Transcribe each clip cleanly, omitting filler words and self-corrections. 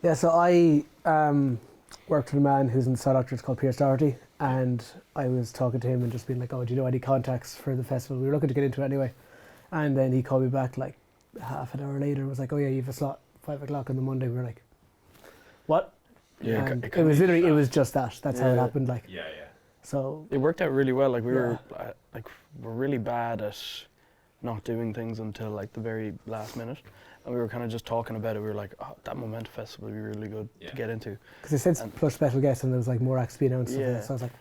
Yeah, so I worked with a man who's in the South Doctor, it's called Pierce Doherty, and I was talking to him and just being like, oh, do you know any contacts for the festival? We were looking to get into it anyway. And then he called me back like half an hour later and was like, oh yeah, you have a slot 5 o'clock on the Monday. We were like, what? Yeah, and it was literally, it was just that. That's how it happened. Like, yeah. So it worked out really well. Like we're really bad at not doing things until like the very last minute, and we were kind of just talking about it. We were like, oh, that Momentum Festival would be really good to get into. Because they said plus special guests, and there was like more acts being announced. Yeah. So I was like,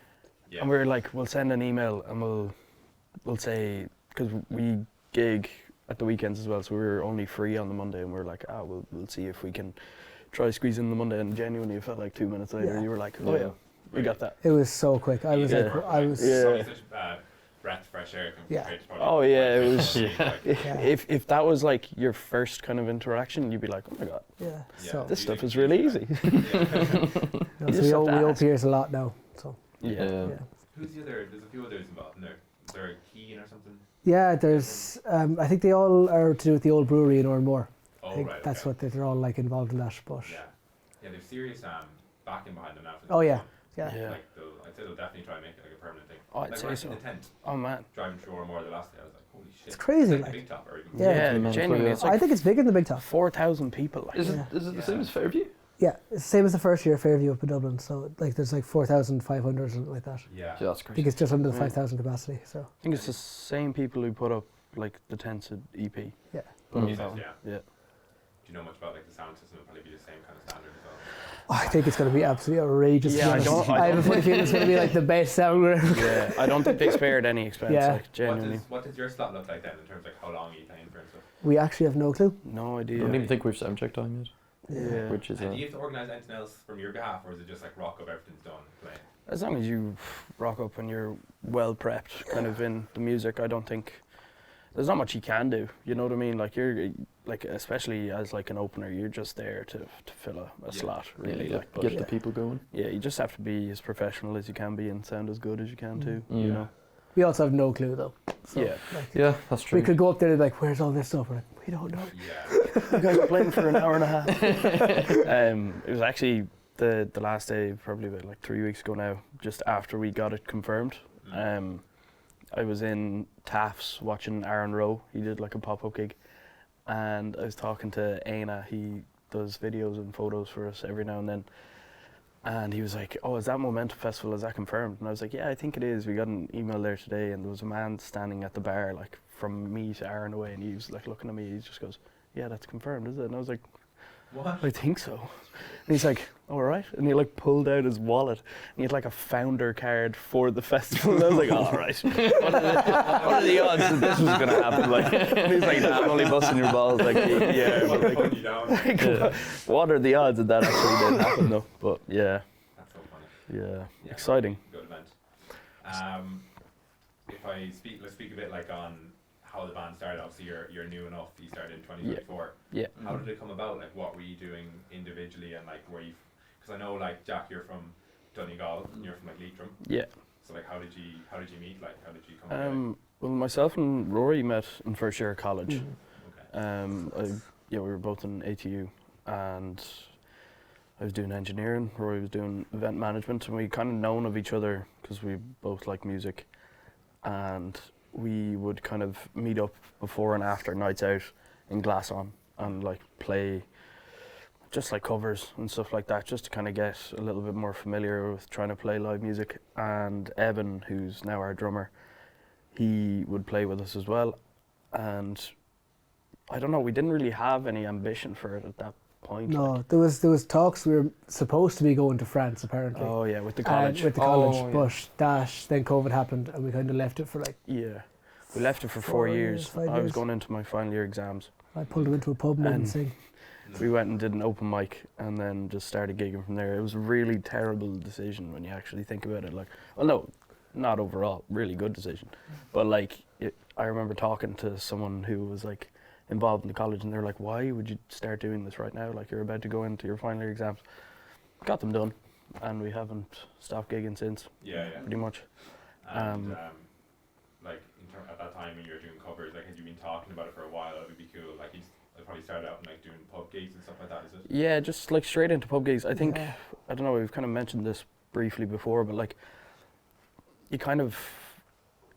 and we were like, we'll send an email and we'll say, because we gig at the weekends as well, so we were only free on the Monday, and we were like, we'll see if we can try squeeze in the Monday. And genuinely, it felt like 2 minutes later, you were like, oh yeah. We got that. It was so quick. I was such a breath of fresh air. Oh yeah, it was. If that was like your first kind of interaction, you'd be like, oh my god. Yeah. So this stuff is really easy. So we owe Pierce a lot now. So. Yeah. Who's the other? There's a few others involved in there. Is there a Keen or something? Yeah, there's. I think they all are to do with the old brewery in Ormore. Oh, I think that's what they're all like involved in that. But there's serious backing behind them now. Oh yeah. Like I'd say they'll definitely try and make it like a permanent thing. Oh, I'd say so. The tent. Oh man. Driving through or more the last day, I was like, holy shit. It's crazy. Like the Big Top or even Genuinely. It's like I think it's bigger than the Big Top. 4,000 people. Is it the same as Fairview? Yeah, it's the same as the first year Fairview up in Dublin. So like there's like 4,500 or something like that. Yeah. That's I crazy. think it's just under the 5,000 capacity. So I think it's the same people who put up like the tents at EP. Yeah. Yeah. Do you know much about like the sound system? It'll probably be the same kind of standard as well. I think it's going to be absolutely outrageous. Yeah, I have a funny feeling it's going to be like the best sound around. Yeah, I don't think they spared any expense. Yeah. Like, genuinely. What does your slot look like then in terms of like how long are you playing for and stuff? We actually have no clue. No I idea. don't even think we've sound check time yet. Yeah. Which is and do you have to organise anything else from your behalf, or is it just like rock up, everything's done, playing? As long as you rock up and you're well prepped, kind of in the music, I don't think there's not much you can do. You know what I mean? Like you're like, especially as like an opener, you're just there to fill a slot, really. Yeah, like, get the people going. Yeah, you just have to be as professional as you can be and sound as good as you can too. Mm. You know. We also have no clue though. So, Yeah, that's true. We could go up there and be like, where's all this stuff? We're like, we don't know. Yeah. You guys were playing for an hour and a half. It was actually the last day, probably about like 3 weeks ago now, just after we got it confirmed. I was in Taft's watching Aaron Rowe. He did like a pop-up gig, and I was talking to Aina. He does videos and photos for us every now and then, and he was like, oh, is that Momentum Festival, is that confirmed? And I was like, yeah, I think it is. We got an email there today, and there was a man standing at the bar like from me to Aaron away, and he was like looking at me. He just goes, yeah, that's confirmed, is it? And I was like, what? I think so. And he's like, all right. And he like pulled out his wallet and he had like a founder card for the festival. And I was like, all right. What are the odds that this was going to happen? Like, and he's like, nah, I'm only busting your balls. Like, yeah. But like, what are the odds that that actually did happen though? But yeah. That's so funny. Yeah. Exciting. Good event. Let's speak a bit like on how the band started. Obviously you're new enough. You started in 2024. Yeah. How did it come about? Like, what were you doing individually, and like, were you? Because I know, like, Jack, you're from Donegal, and you're from like Leitrim. Yeah. So like, how did you meet? Like, how did you come? Well, myself and Rory met in first year of college. Okay. We were both in ATU, and I was doing engineering. Rory was doing event management, and we kind of known of each other because we both like music, and we would kind of meet up before and after nights out in Glasson and like play just like covers and stuff like that, just to kind of get a little bit more familiar with trying to play live music. And Evan, who's now our drummer, he would play with us as well. And I don't know, we didn't really have any ambition for it at that point. No, like. there was talks. We were supposed to be going to France apparently. Oh yeah, with the college. But then COVID happened, and we kind of left it for like. Yeah, we left it for 4 years. I was going into my final year exams. I pulled him into a pub and didn't sing. We went and did an open mic and then just started gigging from there. It was a really terrible decision when you actually think about it. Like, well, no, not overall, really good decision. But like, I remember talking to someone who was like involved in the college, and they're like, why would you start doing this right now? Like, you're about to go into your final year exams. Got them done, and we haven't stopped gigging since. Yeah. Pretty much. And like at that time when you were doing covers, like, had you been talking about it for a while? It would be cool. Like, I probably started out in like doing pub gigs and stuff like that, is it? Yeah, just like straight into pub gigs. I think, Yeah. I don't know, we've kind of mentioned this briefly before, but like, you kind of,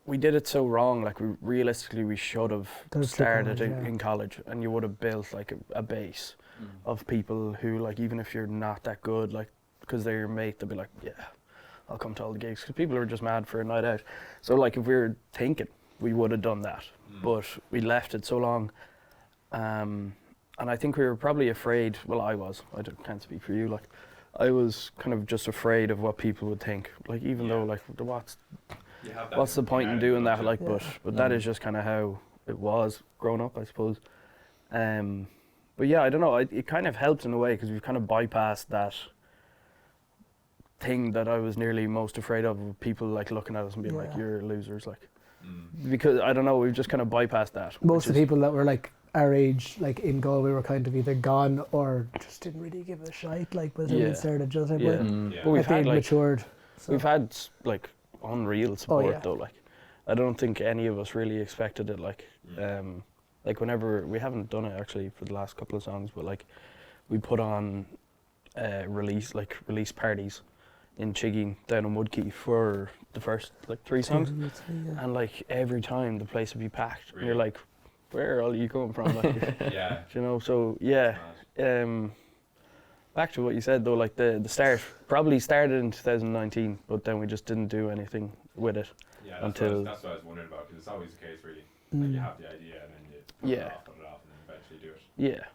we did it so wrong. Like, realistically, we should have Done it through started college, yeah. in college, and you would have built like a base of people who, like, even if you're not that good, like, because they're your mate, they'll be like, yeah, I'll come to all the gigs, because people are just mad for a night out. So like, if we were thinking, we would have done that, but we left it so long. And I think we were probably afraid, well, I can't speak for you, like, I was kind of just afraid of what people would think. Like, even though, like, You have that what's the point in doing that? Like, Yeah. but that is just kind of how it was growing up, I suppose. But yeah, I don't know. It kind of helped in a way, because we've kind of bypassed that thing that I was nearly most afraid of people like looking at us and being like, Yeah. "You're losers," like, because I don't know. We've just kind of bypassed that. Most of which the is- people that were like our age, like in Galway, were kind of either gone or just didn't really give a shite. Like, by the time Yeah. we started, just like, Yeah. Yeah. But we've like, they had like matured. So. we've had like unreal support yeah. though. Like, I don't think any of us really expected it. Like whenever we haven't done it actually for the last couple of songs, but like we put on release parties in Chigging down in Woodkey for the first like 3 songs, Yeah. and like every time the place would be packed, and you're Really? like, where are all you coming from? Like, Yeah. you know. So yeah. Mad. Back to what you said though, like the start probably started in 2019, but then we just didn't do anything with it. Yeah, Until- that's what I was wondering about, because it's always the case, really. Like, you have the idea and then you put Yeah. it off, and then eventually do it.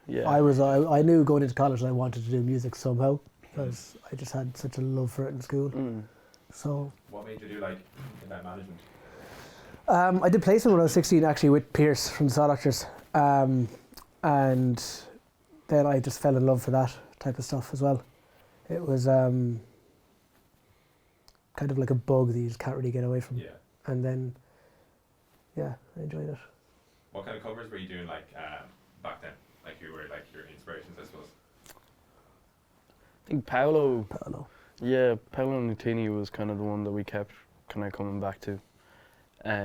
Yeah. I knew going into college that I wanted to do music somehow, because I just had such a love for it in school. So What made you do like event management? I did placement when I was 16, actually, with Pierce from the Saw Doctors, and then I just fell in love for that type of stuff as well. It was kind of like a bug that you just can't really get away from. Yeah. And then, yeah, I enjoyed it. What kind of covers were you doing like back then? Like, who were like your inspirations, I suppose? I think Paolo Paolo. Nutini was kind of the one that we kept kind of coming back to. I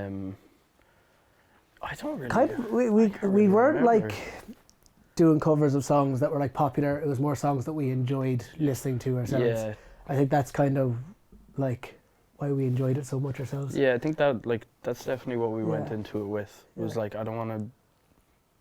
don't really. Kind of, we can't really weren't remember. like doing covers of songs that were like popular. It was more songs that we enjoyed listening to ourselves. Yeah, I think that's kind of like why we enjoyed it so much ourselves. yeah. I think that's definitely what we went Yeah. into it with. Was Yeah. like, I don't want to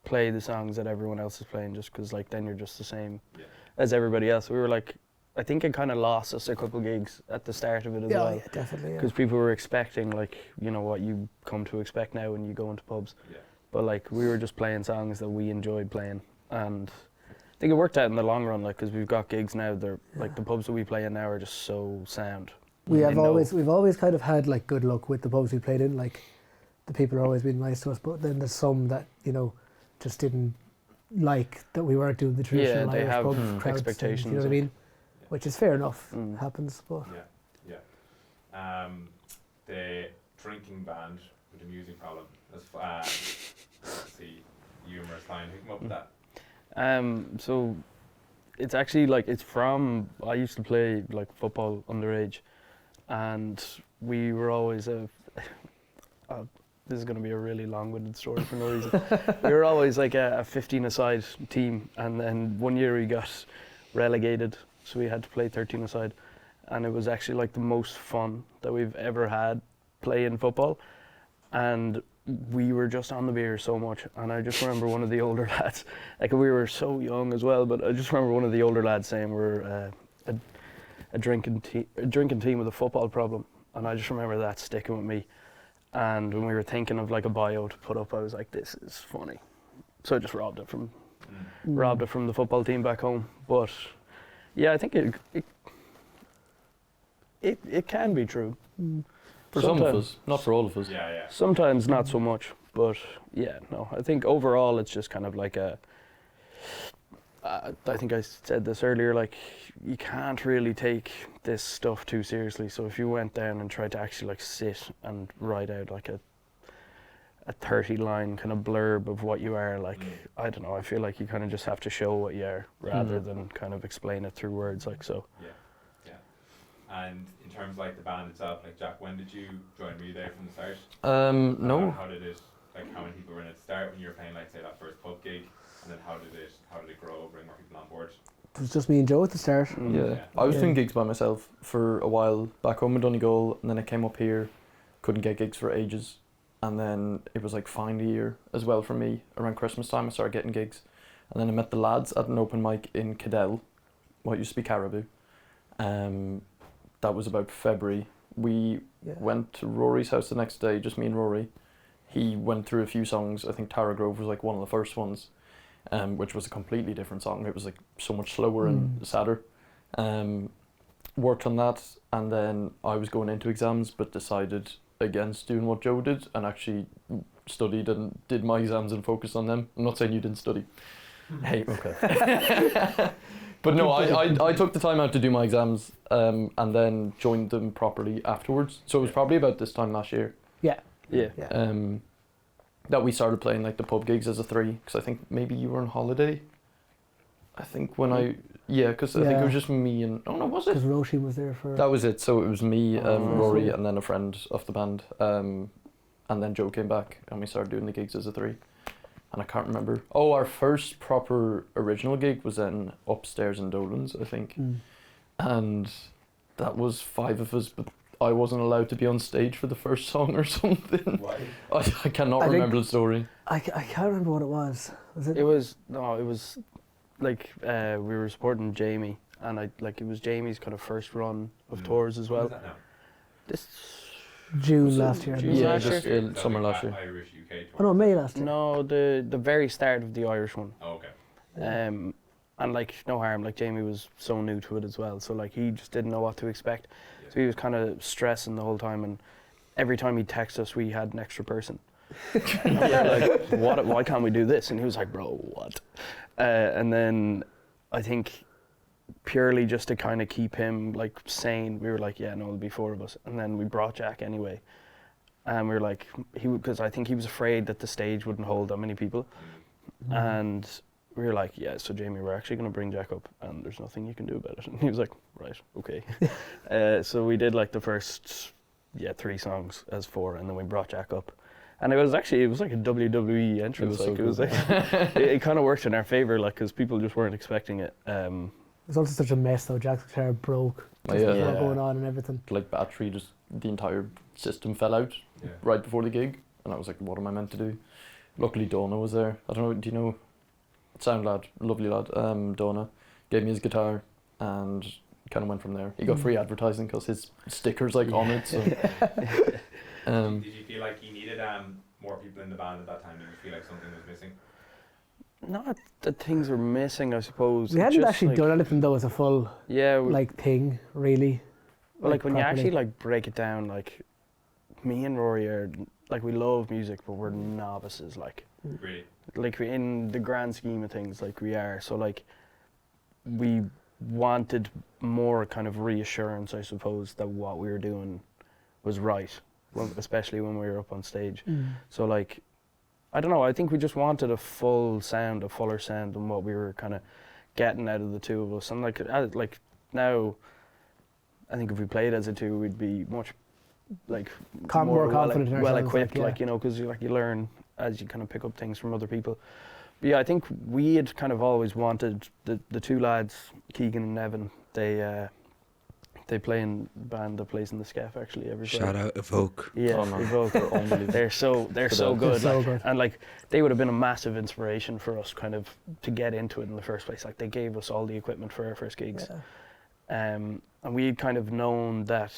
play the songs that everyone else is playing, just because like then you're just the same Yeah. as everybody else. We were like, I think it kind of lost us a couple gigs at the start of it as Yeah, well. yeah, definitely. Yeah. Because people were expecting, like, you know, what you come to expect now when you go into pubs. Yeah. But like, we were just playing songs that we enjoyed playing, and I think it worked out in the long run. Like, because we've got gigs now, they're like the pubs that we play in now are just so sound. We've They know- always kind of had like good luck with the pubs we played in. Like, the people are always been nice to us, but then there's some that, you know, just didn't like that we weren't doing the traditional they Irish have pub crowd thing, expectations, you know what I like- mean? Which is fair enough. Mm. Happens, but The drinking band with a music problem. Let's see, humorous line. Who came up with that? So it's actually like, it's from, I used to play like football underage, and we were always this is going to be a really long-winded story for no reason. We were always like a 15-a-side team, and then one year we got relegated, so we had to play 13-a-side, and it was actually like the most fun that we've ever had playing football, and we were just on the beer so much. And I just remember one of the older lads, like, we were so young as well, but I just remember one of the older lads saying we're a drinking team with a football problem, and I just remember that sticking with me. And when we were thinking of like a bio to put up, I was like, this is funny. So I just robbed it from the football team back home. But yeah, I think it can be true. For some of Sometimes- us, not for all of us. Yeah, yeah. Sometimes not so much, but yeah, no. I think overall it's just kind of like I think I said this earlier, like, you can't really take this stuff too seriously. So if you went down and tried to actually like sit and write out like a 30-line kind of blurb of what you are, like, I don't know, I feel like you kind of just have to show what you are rather than kind of explain it through words, like, so. Yeah, yeah. And in terms of like the band itself, like, Jack, when did you join? Were you there from the start? No. How did it, like, how many people were in at the start when you were playing, like, say, that first pub gig? And then how did it grow, bring more people on board? It was just me and Joe at the start. Yeah. I was doing gigs by myself for a while back home in Donegal, and then I came up here, couldn't get gigs for ages, and then it was like find a year as well for me. Around Christmas time I started getting gigs, and then I met the lads at an open mic in Cadell, what used to be Caribou. That was about February. We went to Rory's house the next day, just me and Rory. He went through a few songs. I think GROEV was like one of the first ones, which was a completely different song. It was like so much slower and sadder. Worked on that, and then I was going into exams, but decided against doing what Joe did and actually studied and did my exams and focused on them. I'm not saying you didn't study. Hey, okay. But no, I took the time out to do my exams and then joined them properly afterwards. So it was probably about this time last year. Yeah. That we started playing like the pub gigs as a three, because I think maybe you were on holiday. I think when because I think it was just me and was it? Because Roshi was there for. That was it. So it was me, Rory, and then a friend of the band, and then Joe came back, and we started doing the gigs as a three. And I can't remember. Oh, our first proper original gig was then upstairs in Dolan's, I think, and that was 5 of us, but I wasn't allowed to be on stage for the first song or something. Why? I cannot remember the story. I can't remember what it was. Was it? It was like we were supporting Jamie, and it was Jamie's kind of first run of tours as well. What is that now? This June last year. June last just year? summer last year. Irish UK tour. Oh no, May last year. No, the very start of the Irish one. Oh, okay. And like no harm, like Jamie was so new to it as well, so like he just didn't know what to expect. So he was kind of stressing the whole time, and every time he'd text us, we had an extra person. And we were like, why can't we do this? And he was like, bro, what? And then I think purely just to kind of keep him like sane, we were like, yeah, no, it'll be 4 of us. And then we brought Jack anyway. And we were like, because I think he was afraid that the stage wouldn't hold that many people. And we were like, yeah, so Jamie, we're actually going to bring Jack up, and there's nothing you can do about it. And he was like, right, okay. So we did like the first 3 songs as 4, and then we brought Jack up. And it was like a WWE entrance. It was it kind of worked in our favour, like, because people just weren't expecting it. It was also such a mess though. Jack's guitar broke. Just going on and everything. Like battery, just the entire system fell out right before the gig, and I was like, what am I meant to do? Luckily Donna was there. I don't know, do you know? Sound lad, lovely lad. Donna gave me his guitar and kind of went from there. He got free advertising because his sticker's like on it. So. Did you feel like you needed more people in the band at that time? Did you feel like something was missing? Not that things were missing, I suppose. We hadn't actually done anything though as a full thing, really. Well, like when you actually like break it down, like me and Rory are like, we love music, but we're novices. Like, really? Like in the grand scheme of things, like we are. So like we wanted more kind of reassurance, I suppose, that what we were doing was right, especially when we were up on stage. So like, I don't know, I think we just wanted a fuller sound than what we were kind of getting out of the 2 of us. And like now, I think if we played as a 2, we'd be much like more confident in ourselves, well equipped, like, you know, because you learn as you kind of pick up things from other people. But yeah, I think we had kind of always wanted the 2 lads, Keegan and Evan. They play in a band that plays in the Scaff actually every Friday. Shout out Evoke. Yeah, Evoke are unbelievable. They're so good. Good. And like they would have been a massive inspiration for us kind of to get into it in the first place. Like they gave us all the equipment for our first gigs. And we had kind of known that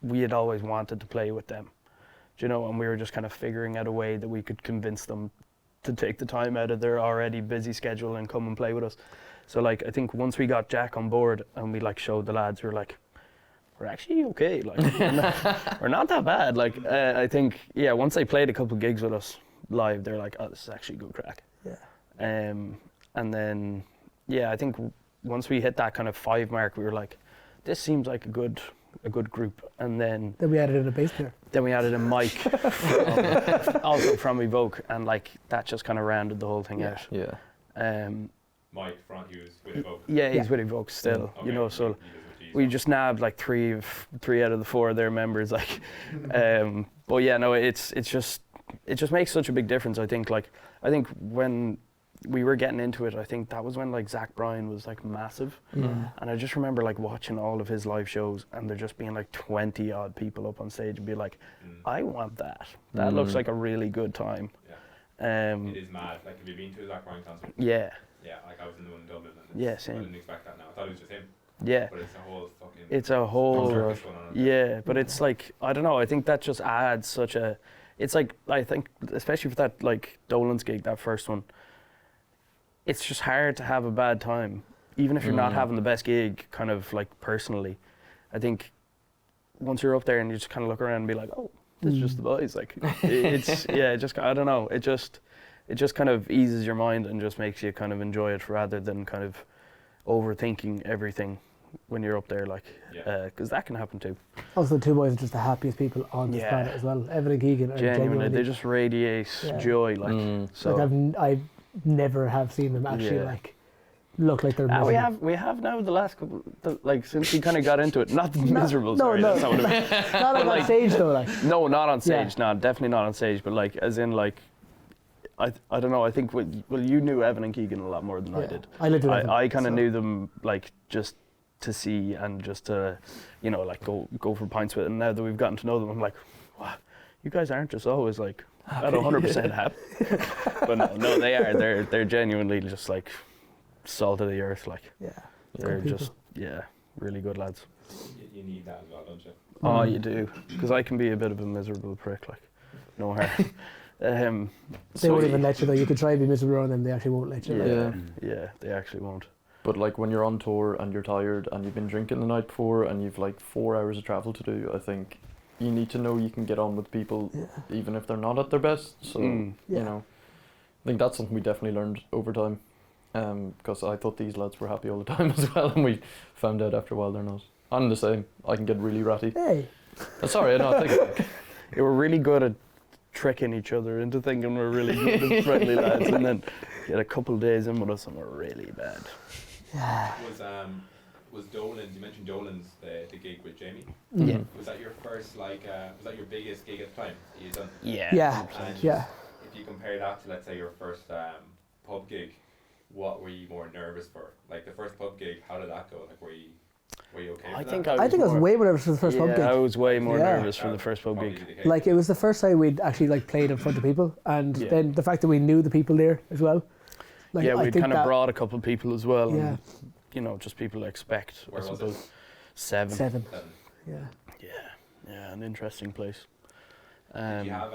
we had always wanted to play with them. You know, and we were just kind of figuring out a way that we could convince them to take the time out of their already busy schedule and come and play with us. So like, I think once we got Jack on board and we like showed the lads, we were like, we're actually okay. Like, we're not that bad. Like, I think, once they played a couple of gigs with us live, they're like, oh, this is actually good crack. Yeah. And then, I think once we hit that kind of 5 mark, we were like, this seems like a good group. And then we added in a bass player. Then we added a mic also from Evoke, and like that just kind of rounded the whole thing out. Yeah. Mike Front, he was with Evoke. Yeah, he's with Evoke still. Okay. You know, so we just nabbed like 3 out of the 4 of their members. Like, but yeah, no, it just makes such a big difference. I think when we were getting into it. I think that was when like Zach Bryan was like massive, and I just remember like watching all of his live shows, and there just being like 20 odd people up on stage and be like, I want that. That looks like a really good time. It is mad. Like, have you been to a Zach Bryan concert? Yeah. Yeah, like I was in the one in Dublin. And Yeah, same. I didn't expect that now. I thought it was just him. Yeah. But it's a whole fucking. It's a whole. circus going on. Yeah, but it's like, I don't know. I think that just adds such a. It's like, I think, especially for that like Dolan's gig, that first one. It's just hard to have a bad time, even if you're not having the best gig, kind of like personally. I think once you're up there and you just kind of look around and be like, oh, this is just the boys. Like, it's just I don't know. It just kind of eases your mind and just makes you kind of enjoy it rather than kind of overthinking everything when you're up there, like, because that can happen too. Also, the two boys are just the happiest people on this planet as well. Evan and Keegan are genuinely, they just radiate joy, like. So like I've never have seen them actually like look like they're miserable. we have now the last couple, like since we kind of got into it, not miserable. Sorry, that's not what I meant. Not like on stage though, like. No, not on stage. No, definitely not on stage. But like, as in like. I don't know. I think you knew Evan and Keegan a lot more than I did. I lived with Evan, I kind of knew them like just to see and just to, you know, like go for pints with. And now that we've gotten to know them, I'm like, wow, you guys aren't just always like at 100% happy. But no, they are. They're genuinely just like salt of the earth. Like they're just really good lads. You need that as well, don't you? Oh, you do, because I can be a bit of a miserable prick. Like, no harm. They won't even let you though. You could try to be miserable and then they actually won't let you. Yeah, they actually won't. But like when you're on tour and you're tired and you've been drinking the night before and you've like 4 hours of travel to do, I think you need to know you can get on with people even if they're not at their best. So you know, I think that's something we definitely learned over time. Because I thought these lads were happy all the time as well, and we found out after a while they're not. I'm the same. I can get really ratty. Hey. Sorry, I know. I think they were really good at tricking each other into thinking we're really good and friendly lads, and then get a couple of days in with us and we're really bad. Was Dolan's, you mentioned Dolan's the gig with Jamie? Yeah. Was that your first was that your biggest gig at the time that you'd done? Yeah. If you compare that to, let's say, your first pub gig, what were you more nervous for? Like the first pub gig, how did that go? Like were you okay with that? I think I was way more nervous for the first pub gig. I was way more nervous for the first pub gig. Like it was the first time we'd actually like played in front of people, and then the fact that we knew the people there as well. Like, we'd kind of brought a couple of people as well. Yeah. And, you know, just people to expect. Where was it? Seven. Yeah, an interesting place. Did you have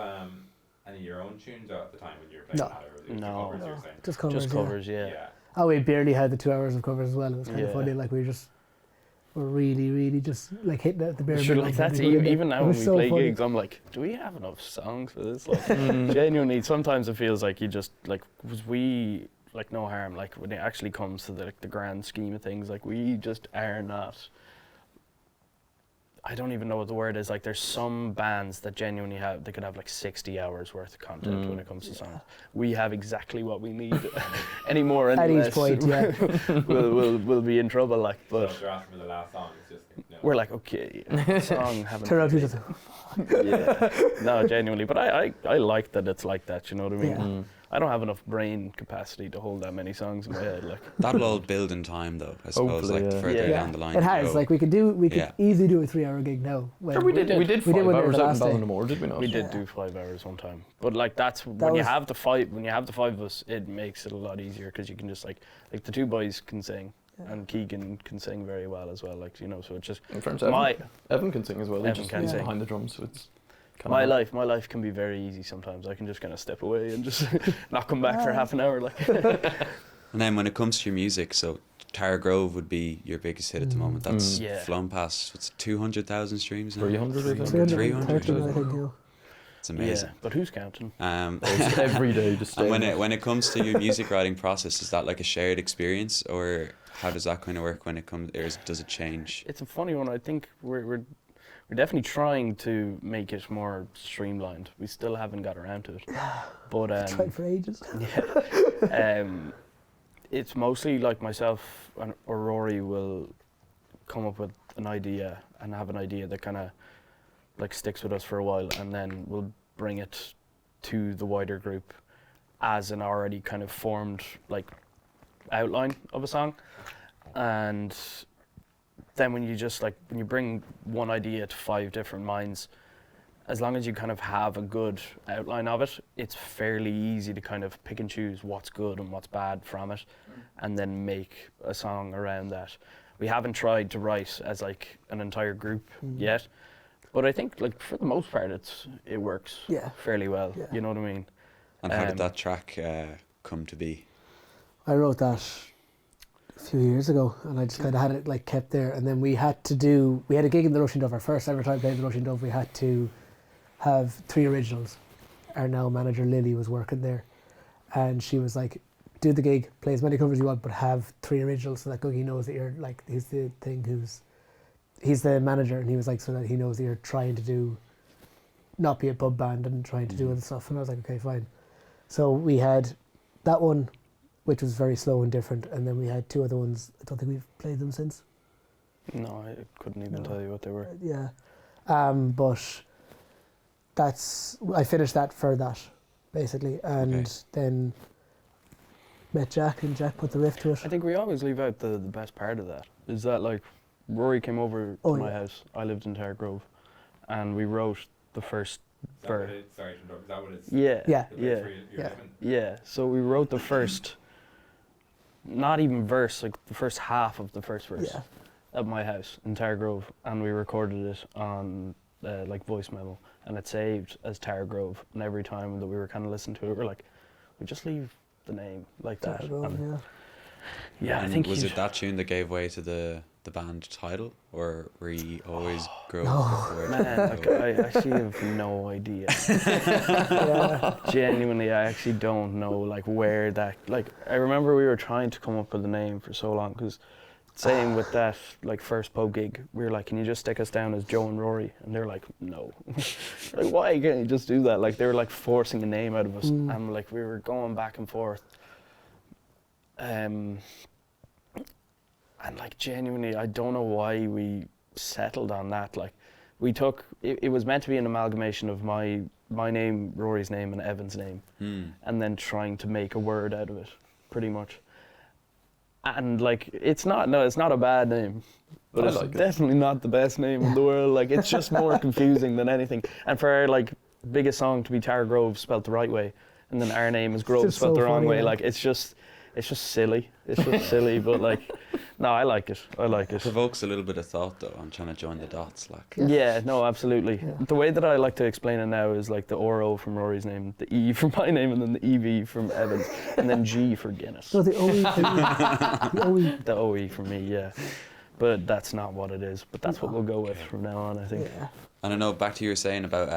any of your own tunes at the time when you were playing that? Or No. covers, you're saying? just covers. Yeah. Oh, we barely had the 2 hours of covers as well. It was kind of funny. Like we were really, really just like hitting it at the bare minimum. Sure, like that's even now when we so play funny. gigs, I'm like, do we have enough songs for this? Like, genuinely, sometimes it feels like you just like like no harm. Like when it actually comes to the grand scheme of things, like we just are not. I don't even know what the word is. Like there's some bands that genuinely they could have like 60 hours worth of content when it comes to songs. We have exactly what we need. Any more, any at less, each point, we'll be in trouble. Like, but So if you're asking for the last song, it's just we're like, okay, song haven't. Turn out to just. No, genuinely, but I like that it's like that. You know what I mean? Yeah. I don't have enough brain capacity to hold that many songs in my head. Like that'll all build in time, though. I suppose, Hopefully, like further down the line. It has. Like we could easily do a 3 hour gig now. we did 5 hours out in Ballinamore, did we not? We did do 5 hours one time, but like when you have the five of us, it makes it a lot easier because you can just like the two boys can sing. And Keegan can sing very well as well, like, you know, so it's just in terms of Evan can sing as well. Evan can sing behind the drums, so it's my life can be very easy sometimes. I can just kind of step away and just not come back for half an hour, like. And then when it comes to your music, so Tara Grove would be your biggest hit at the moment. That's flown past, what's 200,000 streams now? 300, 300. I think. It's amazing. Yeah, but who's counting? It's every day. Just and when it comes to your music writing process, is that like a shared experience, or how does that kind of work when it comes, or does it change? It's a funny one. I think we're definitely trying to make it more streamlined. We still haven't got around to it. But tried for ages. It's mostly like myself or Rory will come up with an idea and have an idea that kind of like sticks with us for a while, and then we'll bring it to the wider group, as an already kind of formed like outline of a song. And then when you bring one idea to 5 different minds, as long as you kind of have a good outline of it, it's fairly easy to kind of pick and choose what's good and what's bad from it, and then make a song around that. We haven't tried to write as like an entire group yet, but I think like for the most part it works fairly well. Yeah. You know what I mean? And how did that track come to be? I wrote that a few years ago, and I just kind of had it like kept there. And then we had a gig in the Rushing Dove. Our first ever time playing the Rushing Dove, we had to have 3 originals. Our now manager Lily was working there, and she was like, do the gig, play as many covers you want, but have 3 originals so that Googie knows that you're like, he's the manager, and he was like, so that he knows that you're trying to not be a pub band and trying to do other stuff. And I was like, okay, fine. So we had that one, which was very slow and different, and then we had 2 other ones. I don't think we've played them since. No, I couldn't even tell you what they were. Yeah, but I finished that for that basically, and then met Jack, and Jack put the riff to it. I think we always leave out the best part of that. Is that like Rory came over to my house. I lived in Tower Grove, and we wrote the first verse. Sorry to interrupt. Is that what it's? Yeah. Yeah. So we wrote the first, not even verse, like the first half of the first verse at my house in Tower Grove, and we recorded it on like voice memo, and it saved as Tower Grove. And every time that we were kind of listening to it, we're like, we just leave the name like that. Tower Grove, and And I think was it that tune that gave way to the band title, or were you always GROEV before? Man, like, I actually have no idea. Genuinely, I actually don't know like where that. Like, I remember we were trying to come up with a name for so long, because same with that like first pub gig, we were like, can you just stick us down as Joe and Rory? And they're like, no. Like, why can't you just do that? Like, they were like forcing a name out of us, and like we were going back and forth. And like genuinely, I don't know why we settled on that. Like, we took it was meant to be an amalgamation of my name, Rory's name, and Evan's name, and then trying to make a word out of it, pretty much. And like, it's not a bad name, but it's definitely not the best name in the world. Like, it's just more confusing than anything. And for our like biggest song to be Tower Grove spelt the right way, and then our name is Grove spelt the wrong way. Like, it's just silly. It's just silly, but like, no, I like it. It provokes a little bit of thought though. I'm trying to join the dots, like. Yeah, no, absolutely. Yeah. The way that I like to explain it now is like the RO from Rory's name, the E for my name, and then the EV from Evans, and then G for Guinness. No, the OE for me. The OE. The OE for me, yeah. But that's not what it is. But that's what we'll go with from now on, I think. Yeah. And I know, back to you were saying about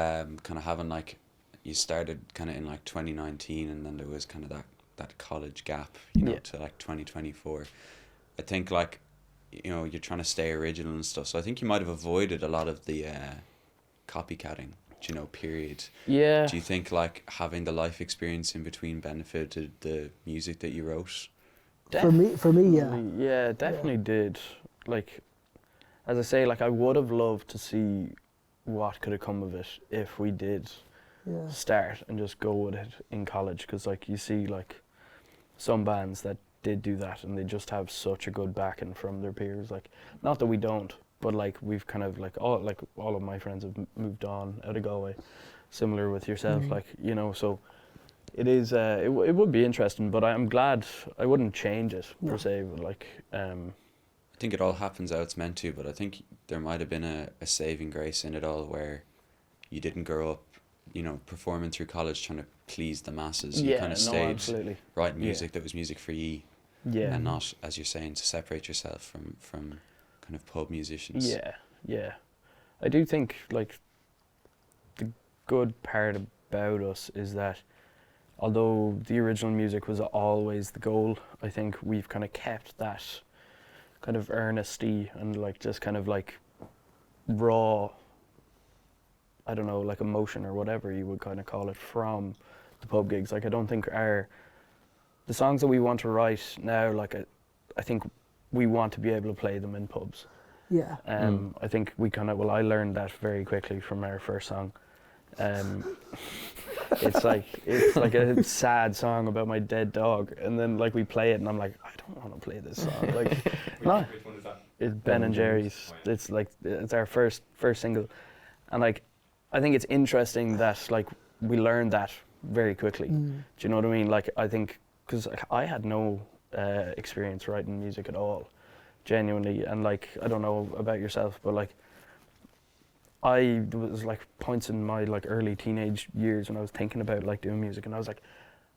kind of having like, you started kind of in like 2019, and then there was kind of that college gap, you know, to like 2024. I think like, you know, you're trying to stay original and stuff, so I think you might have avoided a lot of the copycatting, you know, period. Yeah. Do you think like having the life experience in between benefited the music that you wrote? For me, yeah. Yeah, definitely did. Like, as I say, like, I would have loved to see what could have come of it if we did start and just go with it in college, because like you see like some bands that did do that and they just have such a good backing from their peers. Like, not that we don't, but like we've kind of like all of my friends have moved on out of Galway, similar with yourself, like, you know, so it is it would be interesting, but I'm glad. I wouldn't change it per se, but like I think it all happens how it's meant to, but I think there might have been a saving grace in it all, where you didn't grow up, you know, performing through college trying to please the masses. You kind of stayed writing music that was music for you, and not, as you're saying, to separate yourself from kind of pub musicians. Yeah. I do think like the good part about us is that although the original music was always the goal, I think we've kind of kept that kind of earnesty and like just kind of like raw, I don't know, like emotion or whatever you would kind of call it from the pub gigs. Like, I don't think the songs that we want to write now, like I think we want to be able to play them in pubs. Yeah. I think we kind of, I learned that very quickly from our first song. it's like a sad song about my dead dog, and then like we play it, and I'm like, I don't want to play this song. Like, no, Which one is that? it's Ben and Jerry's. It's like it's our first single, and like I think it's interesting that like we learned that very quickly. Do you know what I mean? Like I think because I had no experience writing music at all, genuinely, and like I don't know about yourself, but like I was like points in my like early teenage years when I was thinking about like doing music, and I was like,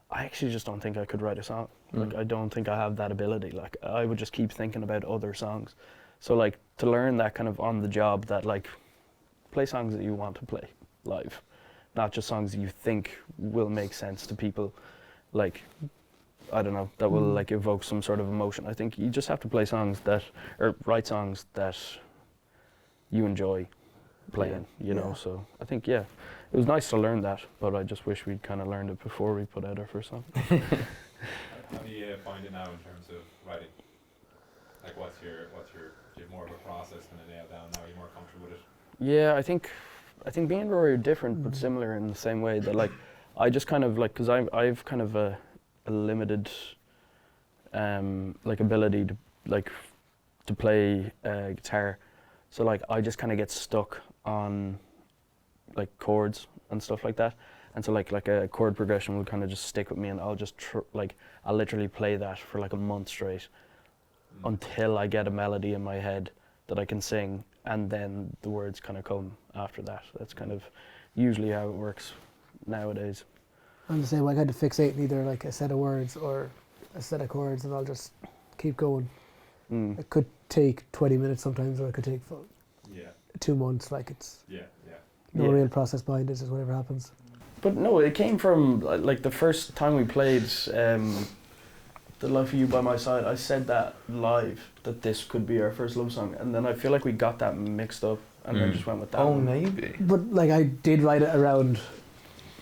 I actually just don't think I could write a song. Like I don't think I have that ability. Like I would just keep thinking about other songs. So like to learn that kind of on the job, that like play songs that you want to play live, not just songs that you think will make sense to people, like I don't know, that will like evoke some sort of emotion. I think you just have to play songs that, or write songs that you enjoy playing, you know. So I think it was nice to learn that, but I just wish we'd kind of learned it before we put out our first song. How do you find it now in terms of writing? Like what's your do you have more of a process kind of nailed down now? Are you more comfortable with it? Yeah, I think me and Rory are different but similar in the same way that like I just kind of like, because I've kind of a limited like ability to play guitar, so like I just kind of get stuck on like chords and stuff like that, and so like a chord progression will kind of just stick with me, and I'll just I'll literally play that for like a month straight until I get a melody in my head that I can sing, and then the words kind of come after that. That's kind of usually how it works nowadays. I'm the same. I kind of fixate in either like a set of words or a set of chords, and I'll just keep going. It could take 20 minutes sometimes, or it could take 2 months. Like it's no real process behind it. It's just whatever happens. But no, it came from like the first time we played The Love For You By My Side. I said that live, that this could be our first love song, and then I feel like we got that mixed up and then just went with that. Oh, one. maybe. But like I did write it around,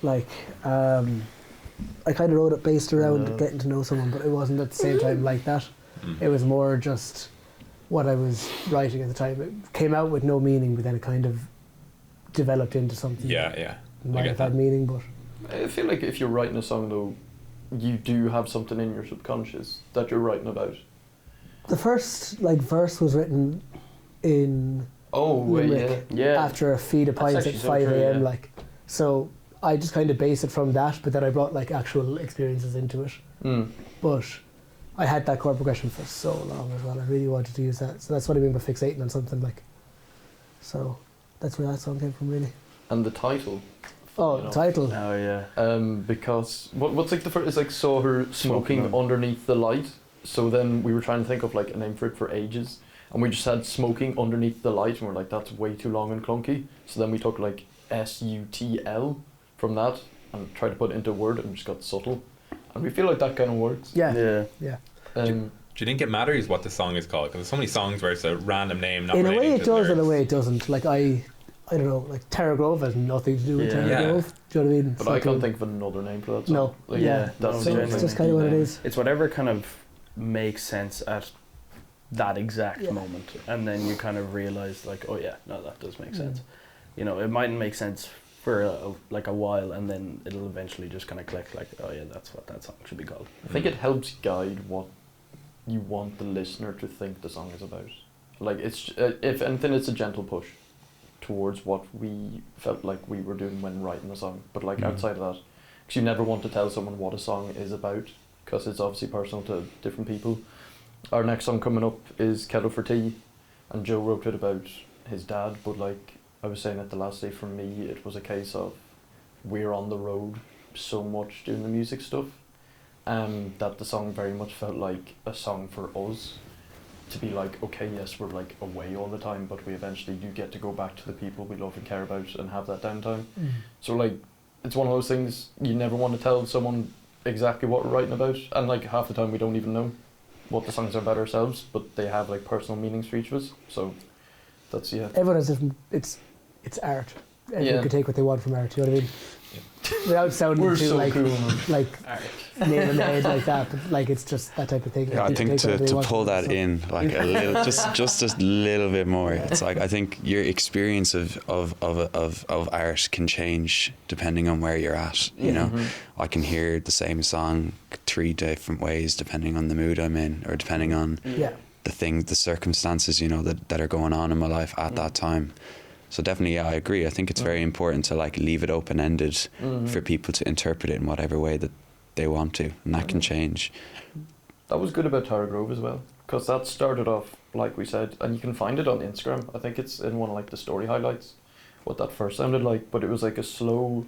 like I kind of wrote it based around getting to know someone, but it wasn't at the same time like that. It was more just what I was writing at the time. It came out with no meaning, but then it kind of developed into something. Yeah. Might have had meaning, but I feel like if you're writing a song though, you do have something in your subconscious that you're writing about. the first like verse was written in Limerick after a feed of That's pints at actually so 5 true, a.m. yeah. Like, so I just kind of base it from that, but then I brought like actual experiences into it. But I had that chord progression for so long as well. I really wanted to use that, so that's what I mean by fixating on something. Like, so that's where that song came from, really. And the title. Oh, You know. title. Oh yeah. Because what's like the first? It's like saw her smoking underneath the light. So then we were trying to think of like a name for it for ages, and we just had smoking underneath the light, and we're like, that's way too long and clunky. So then we took like SUTL from that and tried to put it into a word, and just got subtle, and we feel like that kind of works. Yeah. Do you think it matters what the song is called? Because there's so many songs where it's a random name. Not In a way relating it to the does, in a lyrics. way it doesn't. Like I don't know, like Tara Grove has nothing to do with Tara Yeah. Grove. Do you know what I mean? But I can't think of another name for that song. No. Like, Yeah. that's So it's just kind of what it is. It's whatever kind of makes sense at that exact moment, and then you kind of realize like, oh yeah, no, that does make sense. You know, it mightn't make sense for a while, and then it'll eventually just kind of click like, oh yeah, that's what that song should be called. I think it helps guide what you want the listener to think the song is about. Like it's if anything, it's a gentle push towards what we felt like we were doing when writing the song. But like outside of that, because you never want to tell someone what a song is about, because it's obviously personal to different people. Our next song coming up is Kettle for Tea, and Joe wrote it about his dad, but like I was saying at the last day, for me it was a case of we're on the road so much doing the music stuff, that the song very much felt like a song for us to be like, okay, yes, we're like away all the time, but we eventually do get to go back to the people we love and care about and have that downtime. So like, it's one of those things you never want to tell someone exactly what we're writing about, and like half the time we don't even know what the songs are about ourselves, but they have like personal meanings for each of us. So that's Everyone has different. It's art. Everyone can take what they want from art. You know what I mean? without sounding We're too so like cool, man. like nail in the head like that, but like it's just that type of thing. Yeah, I You think take whatever you to want pull from it, that so. in like a little, just a little bit more. It's like I think your experience of art can change depending on where you're at. You know, I can hear the same song 3 different ways depending on the mood I'm in, or depending on Yeah. the circumstances, you know, that are going on in my life at that time. So definitely, yeah, I agree. I think it's very important to like leave it open ended for people to interpret it in whatever way that they want to, and that can change. That was good about Tara Grove as well, because that started off, like we said, and you can find it on Instagram. I think it's in one of like the story highlights, what that first sounded like, but it was like a slow,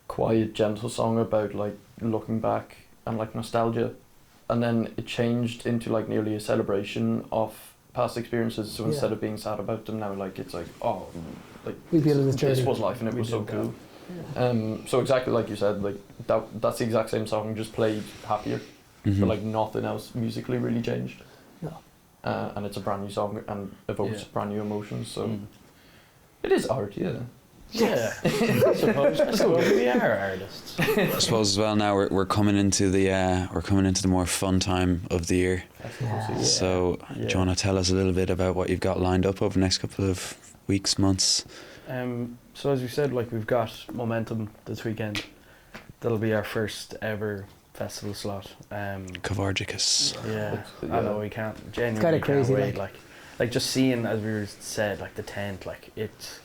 quiet, gentle song about like looking back and like nostalgia, and then it changed into like nearly a celebration of past experiences. So instead Yeah. of being sad about them, now like it's like, oh, like We've been on this this journey. was life and it We was so did that. cool. Yeah. So exactly like you said, like that's the exact same song, just played happier, but like nothing else musically really changed. No. And it's a brand new song and evokes Yeah. brand new emotions. So it is art, yeah. Yeah, I suppose we are artists. I suppose as well now we're coming into the more fun time of the year. Yeah. So do you want to tell us a little bit about what you've got lined up over the next couple of weeks, months? So as we said, like we've got Momentum this weekend. That'll be our first ever festival slot. Cavargicus. Yeah, Yeah. I know we can't. Genuinely kinda can't crazy, wait. Like just seeing, as we were said, like the tent, like it's.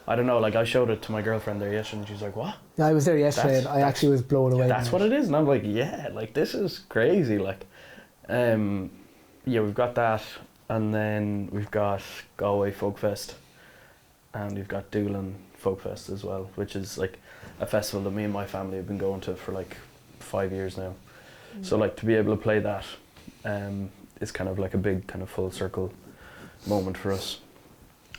I don't know. Like I showed it to my girlfriend there yesterday, and she's like, "What? Yeah, I was there yesterday, and I actually was blown away. That's by what it is." And I'm like, "Yeah, like this is crazy." Like, yeah, we've got that, and then we've got Galway Folk Fest, and we've got Whelan Folk Fest as well, which is like a festival that me and my family have been going to for like 5 years now. So like to be able to play that, is kind of like a big kind of full circle moment for us.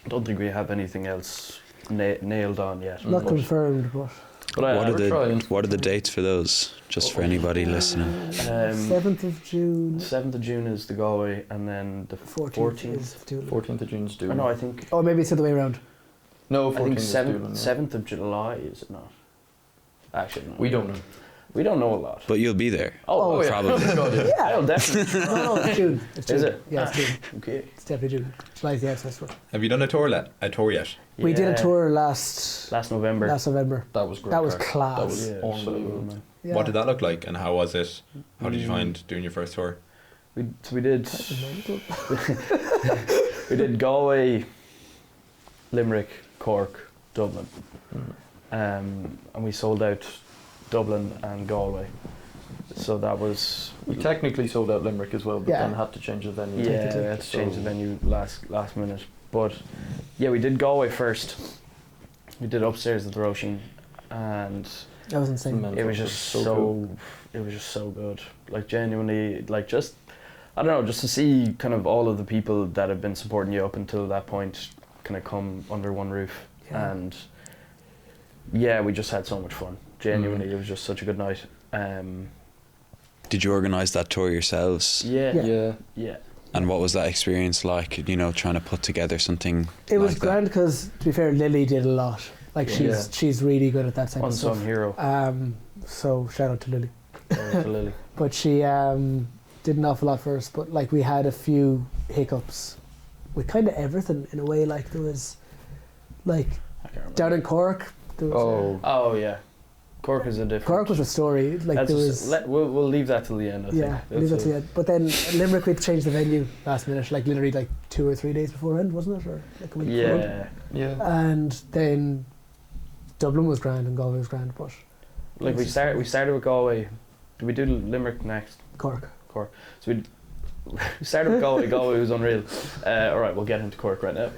I don't think we have anything else nailed on yet. Not but confirmed, but What are the dates for those? Just for anybody listening. 7th of June, 7th of June is the Galway, and then the 14th is Doolin. 14th of June's Oh, Doolin. no, I think Oh, maybe it's the other way around. No, I 14th think is 7th, Doolin, yeah. 7th of July, is it not? Actually, no. We don't know. We don't know a lot. But you'll be there. Oh, yeah. Probably. Yeah. I'll definitely. No, it's June. It's June. Is it? Yeah, it's June. Okay. It's definitely June. July's the Arts Festival. Have you done a tour yet? We did a Yeah. tour last November. November. That was great. That was crack. class. That was Yeah, so unbelievable. good, man. Yeah. What did that look like, and how was it? How did you Mm. find doing your first tour? We did That was mental. we did Galway, Limerick, Cork, Dublin, and we sold out Dublin and Galway. So that was We technically sold out Limerick as well, but Yeah. then had to change the venue. yeah, Technically. we had to change the So- venue last minute. But yeah, we did Galway first. We did upstairs at the Roisin, and That was insane. Mental. it was just so it was just so good. Like genuinely, like just I don't know, just to see kind of all of the people that have been supporting you up until that point kind of come under one roof, Yeah. and yeah, we just had so much fun. Genuinely, it was just such a good night. Did you organise that tour yourselves? Yeah, Yeah. yeah. And what was that experience like? You know, trying to put together something It was like that? grand because, to be fair, Lily did a lot. Like Yeah. she's really good at that type of Unsung stuff. hero. So shout out to Lily. To Lily. But she did an awful lot for us. But like we had a few hiccups with kind of everything in a way. Like there was, like I can't remember. down in Cork. There was, Oh, Oh yeah, Cork is a different. Cork was a story. Like That's there just- was. we'll leave that till the end. I Yeah, think. leave that That's to the end. But then Limerick, we'd changed the venue last minute, like literally like 2 or 3 days beforehand, wasn't it? Or like a week beforehand. Yeah, yeah. And then Dublin was grand and Galway was grand, but like we started with Galway. Did we do Limerick next? Cork. So we started with Galway. Galway was unreal. All right, we'll get into Cork right now.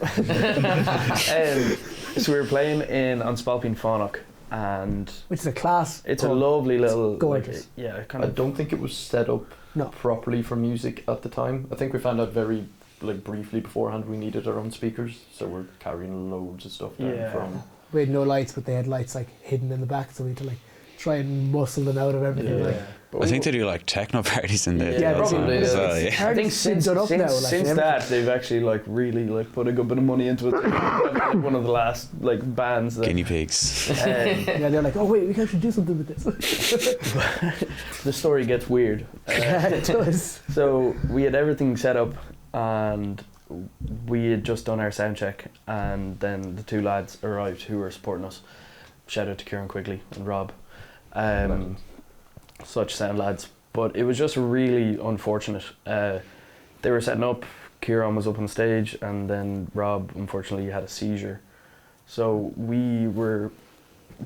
So we were playing on Spalpeen Fánach, and Which is a class. it's a pub. lovely little, gorgeous. like, yeah, kind I of. don't think it was set up No. properly for music at the time. I think we found out very like briefly beforehand we needed our own speakers, so we're carrying loads of stuff down Yeah. from. We had no lights, but they had lights like hidden in the back, so we had to like try and muscle them out of everything. Yeah. Like, I think they do like techno parties in there. Yeah, probably, as yeah. well, yeah. Hard I think to sync since it up now, like, since everything. that they've actually like really like put a good bit of money into it. Like one of the last like bands that Guinea pigs. Yeah, they're like, oh wait, we can actually do something with this. the story gets weird. Yeah, it does. So we had everything set up and we had just done our sound check, and then the two lads arrived who were supporting us. Shout out to Kieran Quigley and Rob. Such sound lads. But it was just really unfortunate. They were setting up, Kieran was up on stage, and then Rob unfortunately had a seizure. So we were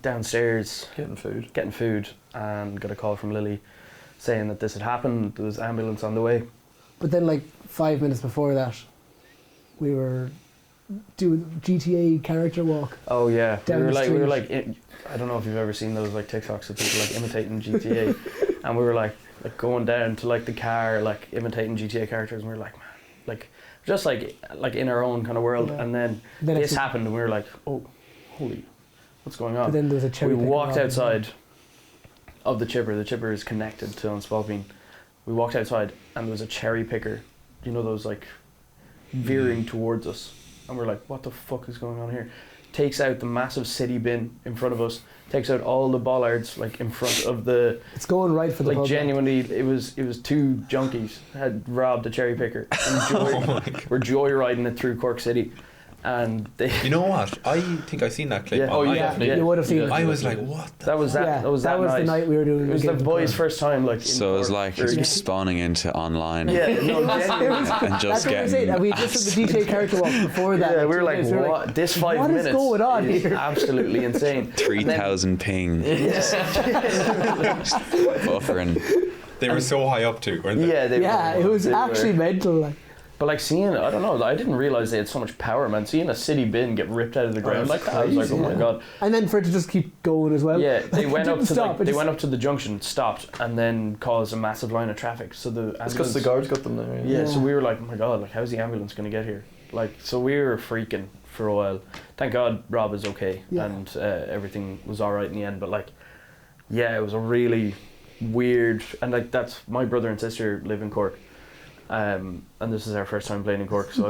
downstairs Getting food. and got a call from Lily saying that this had happened, there was ambulance on the way. But then, like 5 minutes before that, we were doing GTA character walk. Oh yeah, Down the we were street. like, I don't know if you've ever seen those like TikToks of people like imitating GTA, and we were like going down to like the car, like imitating GTA characters, and we were like, man, like just like in our own kind of world. Yeah. And then Then this actually- happened, and we were like, oh, holy, what's going But on? then there was a cherry We picker walked walk. outside of the chipper. The chipper is connected to Unspalpine. We walked outside, and there was a cherry picker. You know those like veering towards us, and we're like, what the fuck is going on here? Takes out the massive city bin in front of us, takes out all the bollards like in front of the, It's going right for the like pub. genuinely it was two junkies had robbed a cherry picker and were joyriding it through Cork City, and they You know what? I think I've seen that clip. Yeah. Oh online. yeah, Yeah. you would have seen it. I was like, what? that was Yeah, that was that was night. the night we were doing. It was the the gig boys' in first time like in So it was Cork. like Or- it's spawning into online. yeah, no, Cork. genuinely. And That's just what we're saying. getting. And we just did the DJ character walk before that. Yeah, we were 2 like, minutes, we were what? This 5 what is minutes going on is here? absolutely insane. 3,000 ping. Buffering. They were so high up too, weren't they? Yeah, they Yeah, were, it was they actually were. mental. Like, But like seeing, I don't know, I didn't realize they had so much power, man. Seeing a city bin get ripped out of the ground like that, I was like, oh my god. and then for it to just keep going as well. Yeah, they Like, went it up didn't to stop, like, it they just- went up to the junction, stopped, and then caused a massive line of traffic. So the It's because the ambulance- guards got them there. Yeah, so Yeah. we were like, oh my god, like how's the ambulance gonna get here? Like, so we were freaking for a while. Thank God Rob is okay, Yeah. and everything was all right in the end. But like, yeah, it was a really weird, and like that's my brother and sister live in Cork, and this is our first time playing in Cork. So I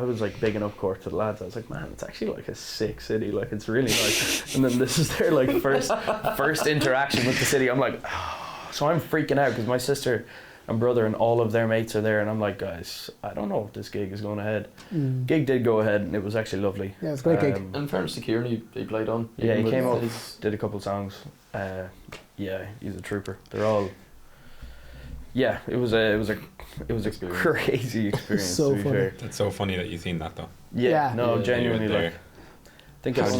was like bigging up Cork to the lads. I was like, man, it's actually like a sick city. Like it's really nice. And then this is their like first interaction with the city. I'm like, so I'm freaking out because my sister and brother and all of their mates are there, and I'm like, guys, I don't know if this gig is going ahead. Mm. Gig did go ahead, and it was actually lovely. Yeah, it was a great gig. In fairness to Kieran, he played on. Yeah, he Even came with up, his- did a couple songs. Yeah, he's a trooper. They're all. Yeah, it was a Experience. crazy experience. So to be funny. fair. That's so funny that you've seen that though. Yeah, no, Yeah, genuinely, you were like. there. I think How it's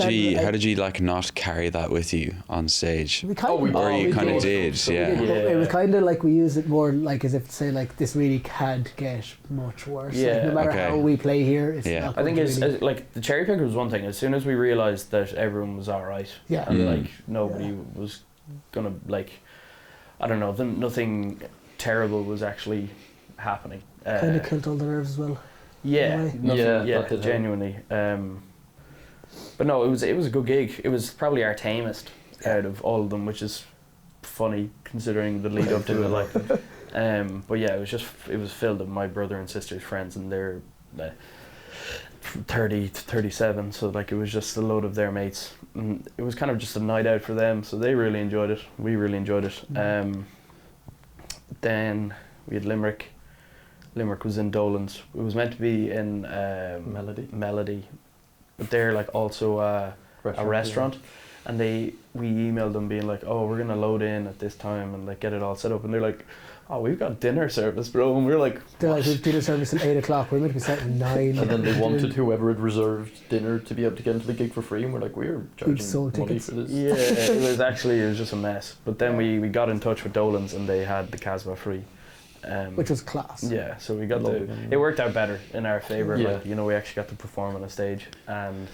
did you like not carry that with you on stage? We kind of, Or you we kind of did. did, We yeah. did, but Yeah. It was kind of like we used it more like as if to say like this really can't get much worse. Like, Yeah. no matter Okay. how we play here, it's Yeah. not I think going it's to really, like the cherry picker was one thing. As soon as we realized that everyone was all right, yeah. and Mm. like nobody was gonna like, I don't know, nothing terrible was actually happening. Kind of killed all the nerves as well. Yeah, Anyway. nothing, Yeah, yeah, that did help. genuinely. But no, it was a good gig. It was probably our tamest out of all of them, which is funny considering the lead up to it. Like, but yeah, it was filled with my brother and sister's friends, and they're 30 to 37. So like, it was just a load of their mates. And it was kind of just a night out for them, so they really enjoyed it. We really enjoyed it. Then we had Limerick. Limerick was in Dolan's. It was meant to be in Melody, but they're like also a restaurant, and we emailed them being like, oh, we're gonna load in at this time and like get it all set up, and they're like, oh, we've got dinner service, bro, and we're like, They're like, we've dinner service at 8 o'clock. We're meant to be starting at 9. And then they wanted whoever had reserved dinner to be able to get into the gig for free, and we're like, we're charging sold money tickets. for this. yeah, it was just a mess. But then we got in touch with Dolan's, and they had the Casbah free, which was class. yeah, so we got Lovely. it worked out better in our favour. Yeah. Like, you know, we actually got to perform on a stage, and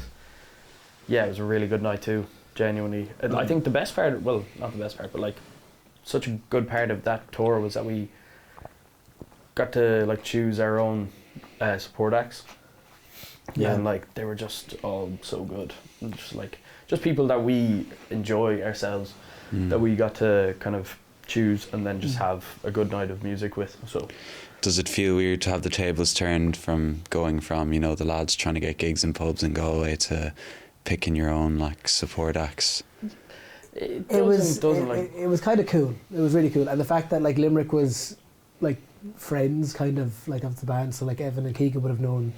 yeah, it was a really good night too. Genuinely, I think the best part, well, not the best part, but like such a good part of that tour was that we got to like choose our own support acts. Yeah. And like they were just all so good, and just people that we enjoy ourselves, Mm. that we got to kind of choose and then just have a good night of music with. So Does it feel weird to have the tables turned from going from, you know, the lads trying to get gigs in pubs in Galway to picking your own like support acts? it was kind of cool. It was really cool, and the fact that like Limerick was like friends kind of like of the band, so like Evan and Keegan would have known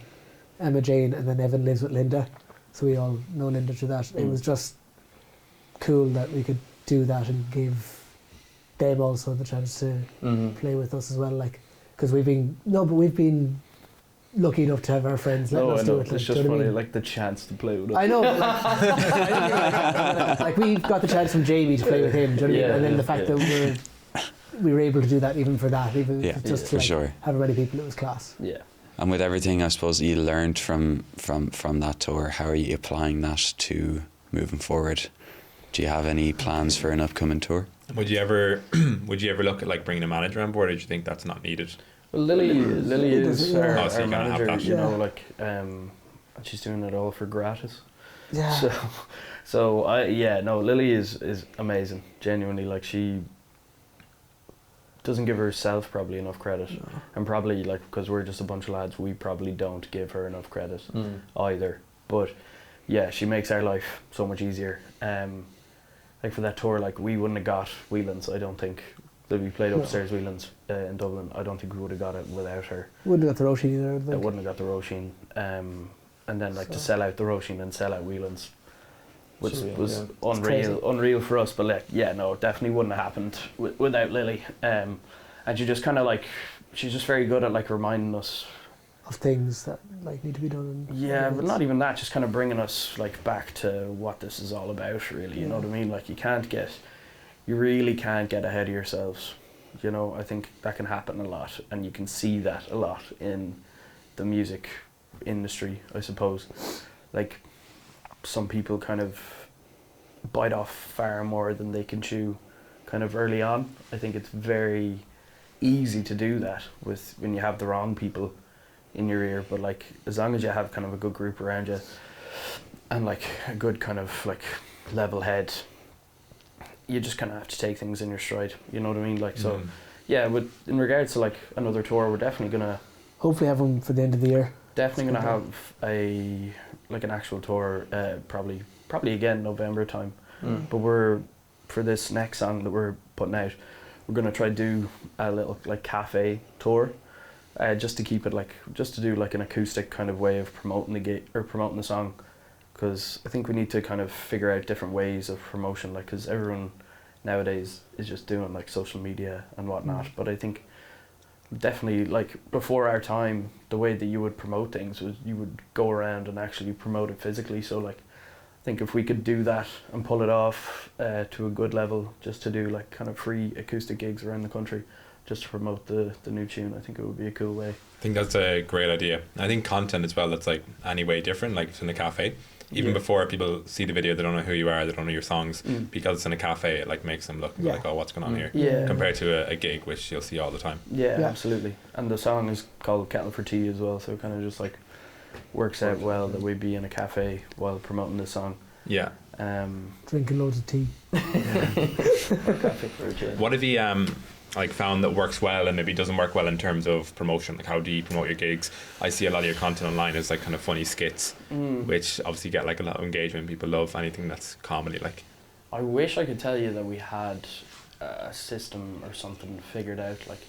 Emma Jane, and then Evan lives with Linda, so we all know Linda through that. It was just cool that we could do that and give them also the chance to play with us as well, like, because we've been lucky enough to have our friends letting us do it. It's just funny, like the chance to play with us. I know, but like we got the chance from Jamie to play with him, do you know what I mean? And then the fact that we were able to do that even for that, even just to for like, sure. have many people, it was class. Yeah. And with everything, I suppose, you learned from that tour, how are you applying that to moving forward? Do you have any plans for an upcoming tour? Would you ever look at like bringing a manager on board, or do you think that's not needed? Well, Lily is yeah. our So you gotta have manager, that. you know, Yeah. like, and she's doing it all for gratis. Yeah. So Lily is amazing, genuinely. Like, she doesn't give herself probably enough credit, and probably like because we're just a bunch of lads, we probably don't give her enough credit either. But yeah, she makes our life so much easier. Like for that tour, like we wouldn't have got Whelan's, I don't think. That we played upstairs Whelan's in Dublin. I don't think we would have got it without her. Wouldn't have got the Roisin either, I I think. wouldn't have got the Roisin. And then like to sell out the Roisin and sell out Whelan's was unreal for us. But like, yeah, no, it definitely wouldn't have happened without Lily. And she just kind of like, she's just very good at like reminding us of things that like need to be done. Yeah, but not even that, just kind of bringing us like back to what this is all about, really. You know what I mean? Like you really can't get ahead of yourselves. You know, I think that can happen a lot, and you can see that a lot in the music industry, I suppose. Like, some people kind of bite off far more than they can chew kind of early on. I think it's very easy to do that when you have the wrong people in your ear, but like as long as you have kind of a good group around you and like a good kind of like level head, you just kind of have to take things in your stride, you know what I mean? Like, so yeah, but in regards to like another tour, we're definitely gonna hopefully have one for the end of the year. Definitely gonna have an actual tour, probably again November time. But for this next song that we're putting out, we're gonna try to do a little like cafe tour, just to keep it like, just to do like an acoustic kind of way of promoting the song, because I think we need to kind of figure out different ways of promotion, like, because everyone nowadays is just doing like social media and whatnot. But I think definitely like before our time, the way that you would promote things was you would go around and actually promote it physically. So like, I think if we could do that and pull it off to a good level, just to do like kind of free acoustic gigs around the country, just to promote the new tune, I think it would be a cool way. I think that's a great idea. I think content as well, that's like any way different, like it's in a cafe. Even before people see the video, they don't know who you are, they don't know your songs. Because it's in a cafe, it like makes them look like, oh, what's going on here? Yeah. Compared to a gig, which you'll see all the time. Yeah, absolutely. And the song is called Kettle for Tea as well, so it kind of just like works out well that we'd be in a cafe while promoting this song. Yeah. Drinking loads of tea. What have you like found that works well and maybe doesn't work well in terms of promotion? Like, how do you promote your gigs? I see a lot of your content online is like kind of funny skits, which obviously get like a lot of engagement. People love anything that's comedy. Like, I wish I could tell you that we had a system or something figured out. Like,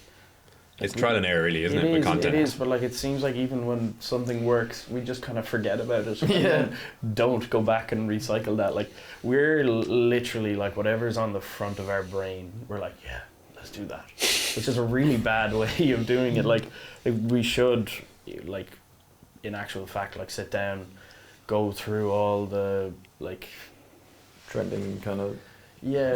it's trial and error, really, isn't it? With content. It is, but like it seems like even when something works, we just kind of forget about it. And then don't go back and recycle that. Like, we're literally like whatever's on the front of our brain, we're like, yeah, let's do that. Which is a really bad way of doing it. Like we should, like, in actual fact, like sit down, go through all the like trending kind of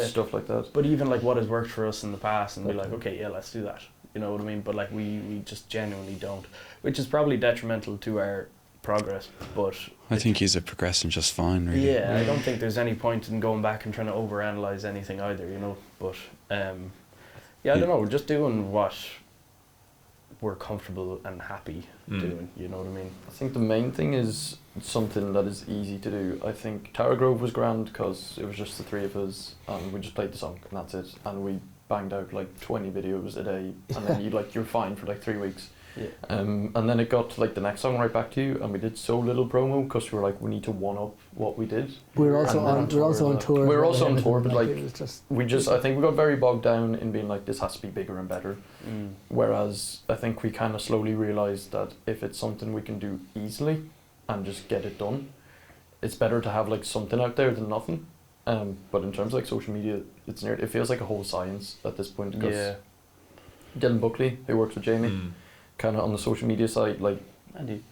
stuff like that. But even like what has worked for us in the past, and be like, okay, yeah, let's do that. You know what I mean? But like we just genuinely don't, which is probably detrimental to our progress. But I think he's progressing just fine, really. Yeah, I don't think there's any point in going back and trying to overanalyze anything either, you know. But yeah, I don't know. We're just doing what we're comfortable and happy doing. You know what I mean? I think the main thing is something that is easy to do. I think GROEV was grand because it was just the three of us and we just played the song and that's it. And we banged out like 20 videos a day, and then you're fine for like 3 weeks. Yeah. And then it got to like the next song, Right Back to You, and we did so little promo because we were like, we need to one up what we did. We were also on tour. We were also on tour, but like it was just I think we got very bogged down in being like, this has to be bigger and better. Whereas I think we kind of slowly realised that if it's something we can do easily and just get it done, it's better to have like something out there than nothing. But in terms of like social media, it feels like a whole science at this point. Because Dylan Buckley, who works with Jamie, kind of on the social media side, like, Andy.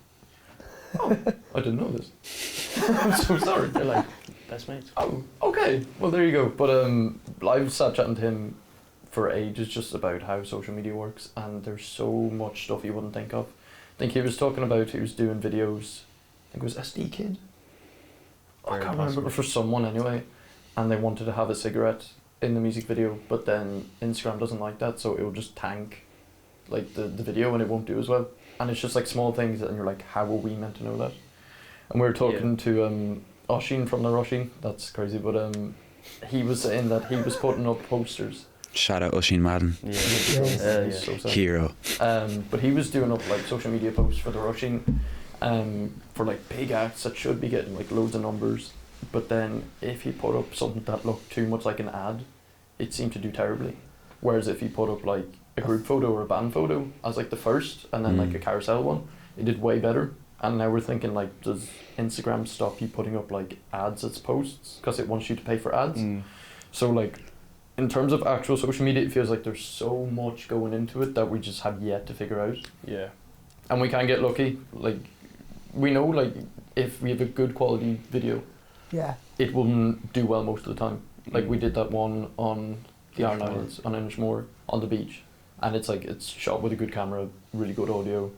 Oh, I didn't know this. I'm so sorry. They're like best mates. Oh, okay. Well, there you go. But I've sat chatting to him for ages just about how social media works, and there's so much stuff you wouldn't think of. I think he was talking about, he was doing videos, I think it was SD Kid. I can't remember, for someone anyway, and they wanted to have a cigarette in the music video, but then Instagram doesn't like that, so it will just tank like the video and it won't do as well. And it's just like small things, and you're like, how are we meant to know that? And we were talking to Oshin from the Rushin, that's crazy, but he was saying that he was putting up posters. Shout out Oisín Madden. He's so sad. Hero. But he was doing up like social media posts for the Rushing, for like big acts that should be getting like loads of numbers. But then if he put up something that looked too much like an ad, it seemed to do terribly. Whereas if he put up like a group photo or a band photo as like the first, and then like a carousel one, it did way better. And now we're thinking like, does Instagram stop you putting up like ads as posts because it wants you to pay for ads? So like, in terms of actual social media, it feels like there's so much going into it that we just have yet to figure out. Yeah. And we can get lucky. Like, we know like if we have a good quality video, it will do well most of the time. Like we did that one on the Iron Islands on Inishmore on the beach, and it's like it's shot with a good camera, really good audio,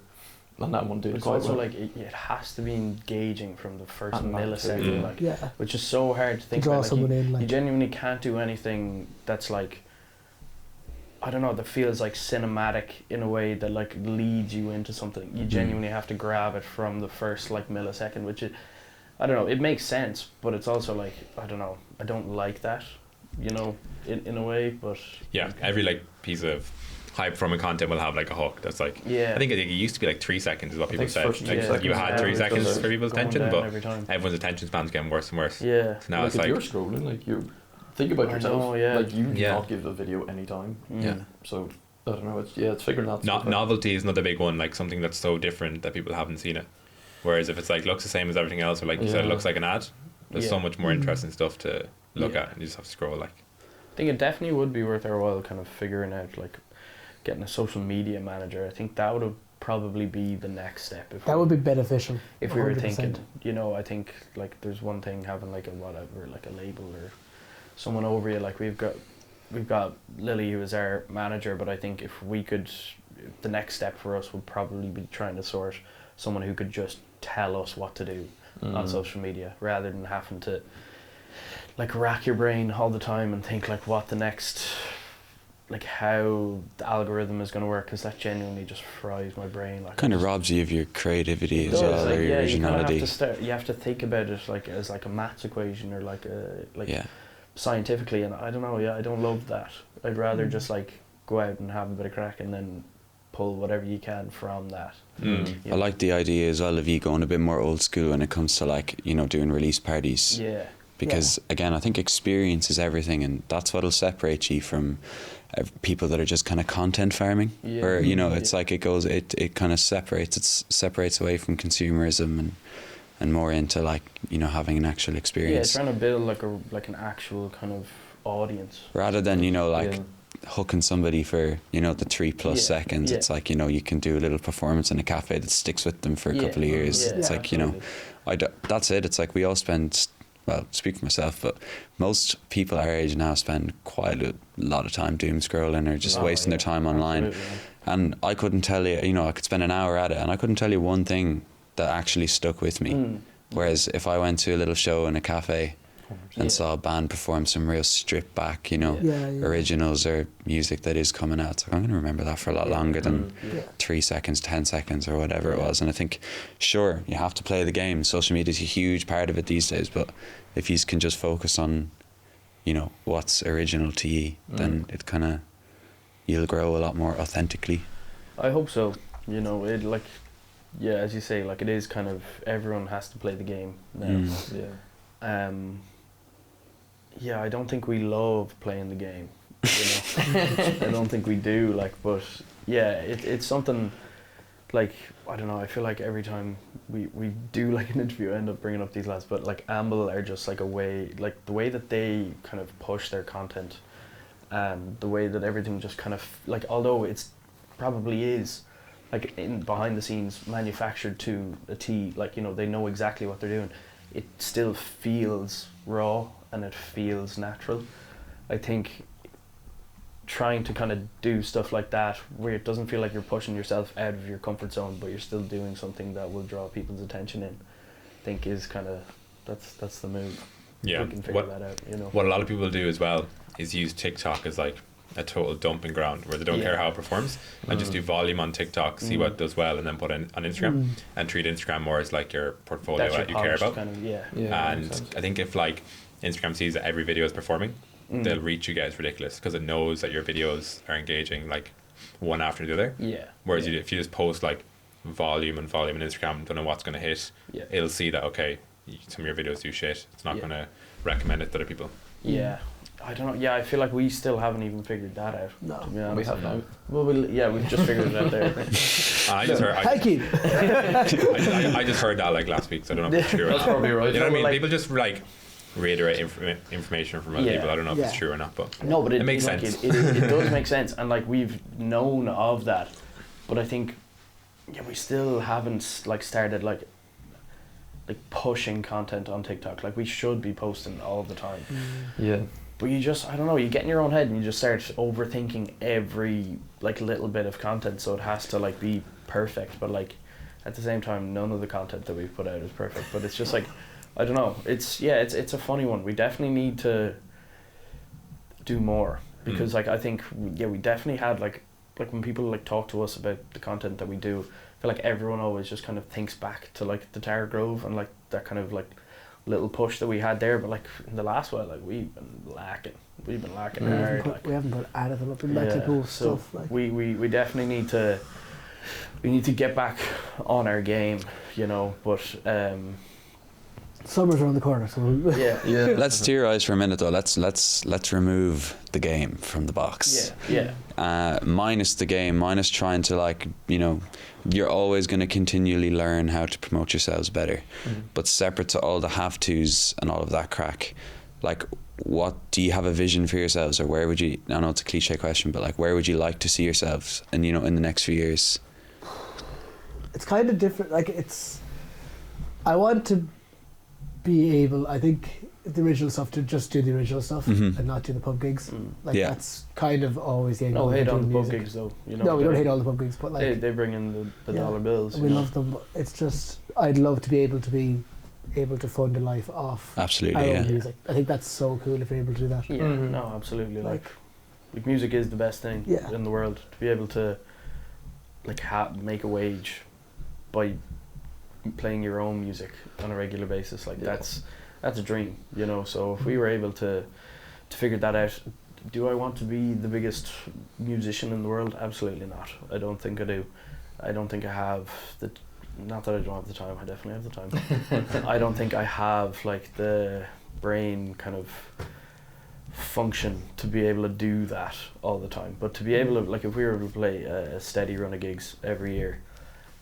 and that one did It's quite also well. like it has to be engaging from the first millisecond, like, yeah. which is so hard to think Draw about. Like, someone in, you like genuinely can't do anything that's like, I don't know, that feels like cinematic in a way that like leads you into something. You genuinely have to grab it from the first like millisecond, which is, I don't know, it makes sense, but it's also like, I don't know, I don't like that, you know, in a way, but Yeah, every like piece of high performing content will have like a hook that's like, I think it used to be like 3 seconds is what people said. Like, you had 3 seconds for people's attention, but everyone's attention span's getting worse and worse. Yeah. So now like it's if like, you're scrolling, like you think about yourself. know, yeah. Like you do Yeah. not give a video any time. Yeah. So I don't know. It's figuring that stuff out. novelty is another big one, like something that's so different that people haven't seen it. Whereas if it's like looks the same as everything else, or like you said, it looks like an ad, there's so much more interesting stuff to look at, and you just have to scroll. Like, I think it definitely would be worth our while kind of figuring out like getting a social media manager. I think that would probably be the next step. If that would be beneficial. if we were 100%. thinking, you know, I think like there's one thing having like a whatever, like a label or someone over you. Like we've got Lily, who is our manager, but I think if we could, the next step for us would probably be trying to source someone who could just tell us what to do on social media, rather than having to like rack your brain all the time and think like what the next, like how the algorithm is going to work, because that genuinely just fries my brain. Like Kind of robs you of your creativity as well, like, or your originality. you have to think about it like as like a maths equation or like a scientifically, and I don't know, I don't love that. I'd rather just like go out and have a bit of crack and then pull whatever you can from that. I like the idea as well of you going a bit more old school when it comes to like, you know, doing release parties. Yeah. Because again, I think experience is everything, and that's what'll separate you from people that are just kind of content farming. Yeah. Where, you know, it's like it kind of separates away from consumerism and more into like, you know, having an actual experience. Yeah, trying to build like an actual kind of audience. Rather than, you know, like hooking somebody for, you know, the 3+ seconds. It's like, you know, you can do a little performance in a cafe that sticks with them for a couple of years. It's like, you know, that's it. It's like we all spend, well, speak for myself, but most people our age now spend quite a lot of time doom scrolling or just wasting their time online. Absolutely. And I couldn't tell you, you know, I could spend an hour at it and I couldn't tell you one thing that actually stuck with me. Whereas if I went to a little show in a cafe and saw a band perform some real stripped back, you know, originals or music that is coming out, it's like, I'm going to remember that for a lot longer than 3 seconds, 10 seconds or whatever it was. And I think, sure, you have to play the game. Social media is a huge part of it these days, but if you can just focus on you know, what's original to you, then it kind of, you'll grow a lot more authentically. I hope so. You know, it like, yeah, as you say, like it is kind of everyone has to play the game now. Yeah. Yeah, I don't think we love playing the game. You know, I don't think we do. Like, but yeah, it's something. Like, I don't know. I feel like every time we do like an interview, I end up bringing up these lads. But like Amble are just like a way, like the way that they kind of push their content, and the way that everything just kind of like, although it's probably is like in behind the scenes manufactured to a T, like, you know, they know exactly what they're doing, it still feels raw and it feels natural. I think trying to kind of do stuff like that where it doesn't feel like you're pushing yourself out of your comfort zone, but you're still doing something that will draw people's attention in, I think is kind of, that's the move. Yeah. We can figure that out, you know. What a lot of people do as well is use TikTok as like a total dumping ground where they don't care how it performs, and just do volume on TikTok, see what does well, and then put it on Instagram, and treat Instagram more as like your portfolio that you care about. Kind of, And I think if like Instagram sees that every video is performing, they'll reach you guys ridiculous because it knows that your videos are engaging like one after the other. Whereas if you just post like volume on Instagram, don't know what's going to hit, it'll see that, okay, some of your videos do shit, it's not going to recommend it to other people. I don't know. Yeah, I feel like we still haven't even figured that out. No, to be honest. We have now. Well, we've just figured it out there. I just heard. Thank you. I just heard that like last week, so I don't know if it's true. That's probably right. You know what I mean? Like, People just like reiterate information from other people. I don't know if it's true or not, but no, but it makes like, sense. It does make sense, and like we've known of that, but I think we still haven't like started like pushing content on TikTok. Like we should be posting all the time. Yeah. But you just, I don't know, you get in your own head and you just start overthinking every like little bit of content, so it has to like be perfect. But like at the same time, none of the content that we've put out is perfect. But it's just like, I don't know, it's a funny one. We definitely need to do more, because like I think we definitely had like when people like talk to us about the content that we do, I feel like everyone always just kind of thinks back to like the Tower Grove and like that kind of like little push that we had there. But like in the last while, like we've been lacking hard. We haven't put anything up in that cool so stuff. Like. we definitely need to get back on our game, you know. But Summer's around the corner, so yeah. Let's theorize for a minute though. Let's remove the game from the box. Minus the game, minus trying to like, you know, you're always going to continually learn how to promote yourselves better. But separate to all the have-tos and all of that crack, like what do you have a vision for yourselves, or where would you, I know it's a cliche question, but like where would you like to see yourselves and, you know, in the next few years? It's kind of different. Like I want to be able, I think, the original stuff, to just do the original stuff and not do the pub gigs. Like that's kind of always the No hate on the pub music. gigs though, you know. No, we don't hate all the pub gigs, but like they bring in the dollar bills. We love them. But it's just, I'd love to be able to fund a life off Absolutely, our own music. I think that's so cool if you're able to do that. No, absolutely. Like music is the best thing in the world. To be able to like make a wage by playing your own music on a regular basis, like that's a dream, you know. So if we were able to figure that out, do I want to be the biggest musician in the world? Absolutely not. I don't think I do. I don't think I have the, not that I don't have the time, I definitely have the time. I don't think I have like the brain kind of function to be able to do that all the time. But to be able to, like if we were able to play a steady run of gigs every year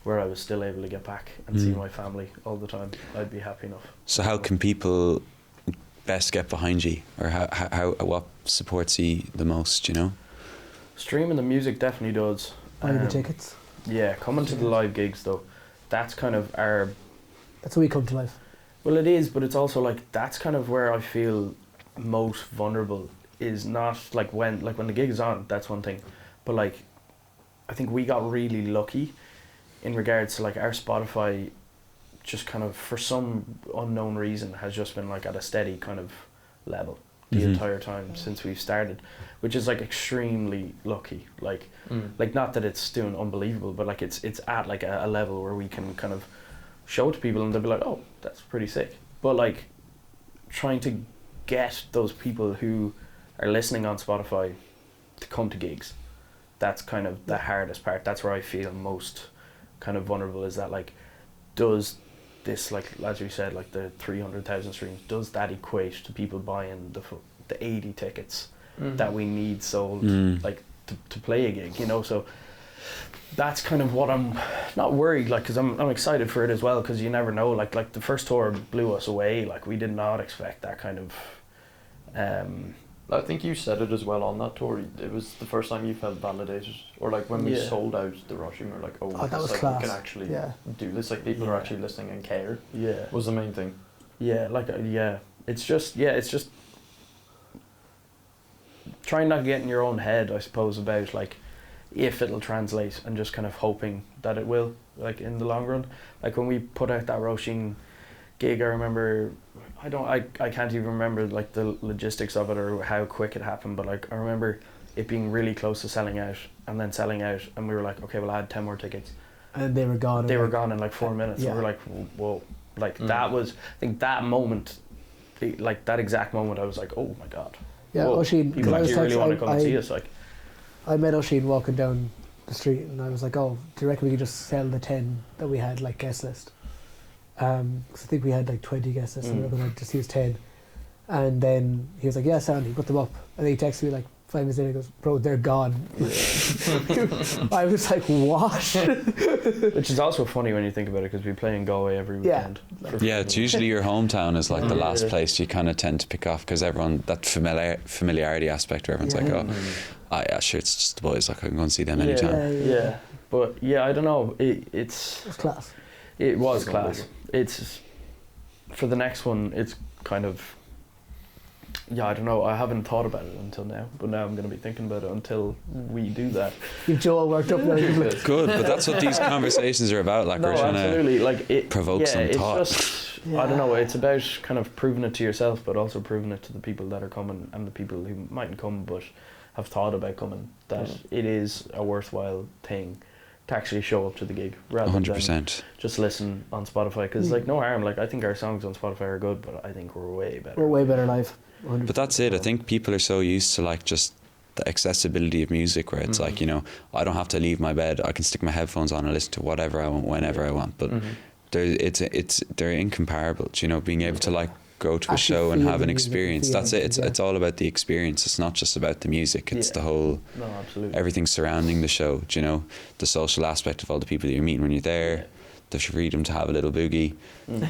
where I was still able to get back and see my family all the time, I'd be happy enough. So how can people best get behind you, or how what supports you the most, you know? Streaming the music definitely does. Buying the tickets. Yeah, coming to the live gigs though, that's kind of our... That's how we come to life. Well, it is, but it's also like, that's kind of where I feel most vulnerable, is not like when the gig is on, that's one thing. But like, I think we got really lucky in regards to like our Spotify just kind of, for some unknown reason, has just been like at a steady kind of level the entire time since we've started, which is like extremely lucky. Like not that it's doing unbelievable, but like it's at like a level where we can kind of show it to people and they'll be like, oh, that's pretty sick. But like trying to get those people who are listening on Spotify to come to gigs. That's kind of the hardest part. That's where I feel most kind of vulnerable, is that like, does this, like as you said, like the 300,000 streams, does that equate to people buying the 80 tickets that we need sold like to play a gig, you know? So that's kind of what I'm not worried, like, because I'm excited for it as well, because you never know, like the first tour blew us away. Like, we did not expect that kind of I think you said it as well on that tour. It was the first time you felt validated, or like when we sold out the Rushing, we were like, oh that was like, class. we can actually do this. Like, people are actually listening and care. Yeah, was the main thing. Yeah, like it's just trying not to get in your own head, I suppose, about like if it'll translate, and just kind of hoping that it will, like in the long run. Like when we put out that Roisin gig, I remember, I can't even remember like the logistics of it or how quick it happened, but like I remember it being really close to selling out, and then selling out, and we were like, okay, we'll add 10 more tickets, and they were gone. They were gone in like 4 minutes. And we were like, whoa, like that was, I think that moment, like that exact moment, I was like, oh my god. Yeah, whoa, Oisin, people actually really want to come and see us. Like, I met Oisin walking down the street, and I was like, oh, do you reckon we could just sell the 10 that we had, like, guest list? Because I think we had like 20 guest lists, and we were going to just use 10. And then he was like, yeah, sound, he put them up. And then he texted me like 5 minutes later, he goes, bro, they're gone. I was like, what? Which is also funny when you think about it, because we play in Galway every weekend. Yeah, it's usually your hometown is like the last place you kind of tend to pick off, because everyone, that familiarity aspect where everyone's like, yeah, sure, it's just the boys, like I can go and see them anytime. Yeah. But yeah, I don't know, it was class. It was class. It's, for the next one, it's kind of, yeah, I don't know, I haven't thought about it until now, but now I'm going to be thinking about it until we do that. You've Joel worked up now. Good, but that's what these conversations are about, like, we're trying to like provoke some thought. It's just, I don't know, it's about kind of proving it to yourself, but also proving it to the people that are coming, and the people who mightn't come but have thought about coming, that it is a worthwhile thing to actually show up to the gig, rather 100%. Than just listen on Spotify, because like, no harm, like I think our songs on Spotify are good, but I think we're way better. We're way better live. 100%. But that's it, I think people are so used to like just the accessibility of music, where it's like, you know, I don't have to leave my bed, I can stick my headphones on and listen to whatever I want, whenever I want, but they're incomparable, you know, being able to like go to a show and have an experience. That's it. It's all about the experience. It's not just about the music. It's the whole, everything surrounding the show. Do you know, the social aspect of all the people that you're meeting when you're there, the freedom to have a little boogie,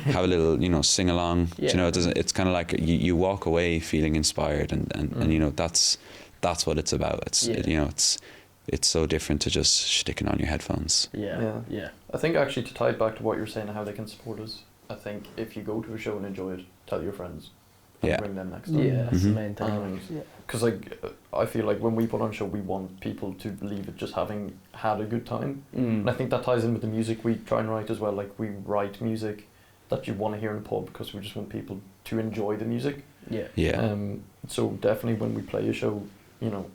have a little, you know, sing along. Do you know, it's kind of like you walk away feeling inspired, and you know, that's what it's about. It's you know, it's so different to just sticking on your headphones. Yeah. I think actually, to tie it back to what you're saying, how they can support us, I think if you go to a show and enjoy it, tell your friends and bring them next time. Yeah, that's the main thing. Because like, I feel like when we put on a show, we want people to leave it just having had a good time. And I think that ties in with the music we try and write as well. Like, we write music that you want to hear in a pub, because we just want people to enjoy the music. So definitely when we play a show, you know,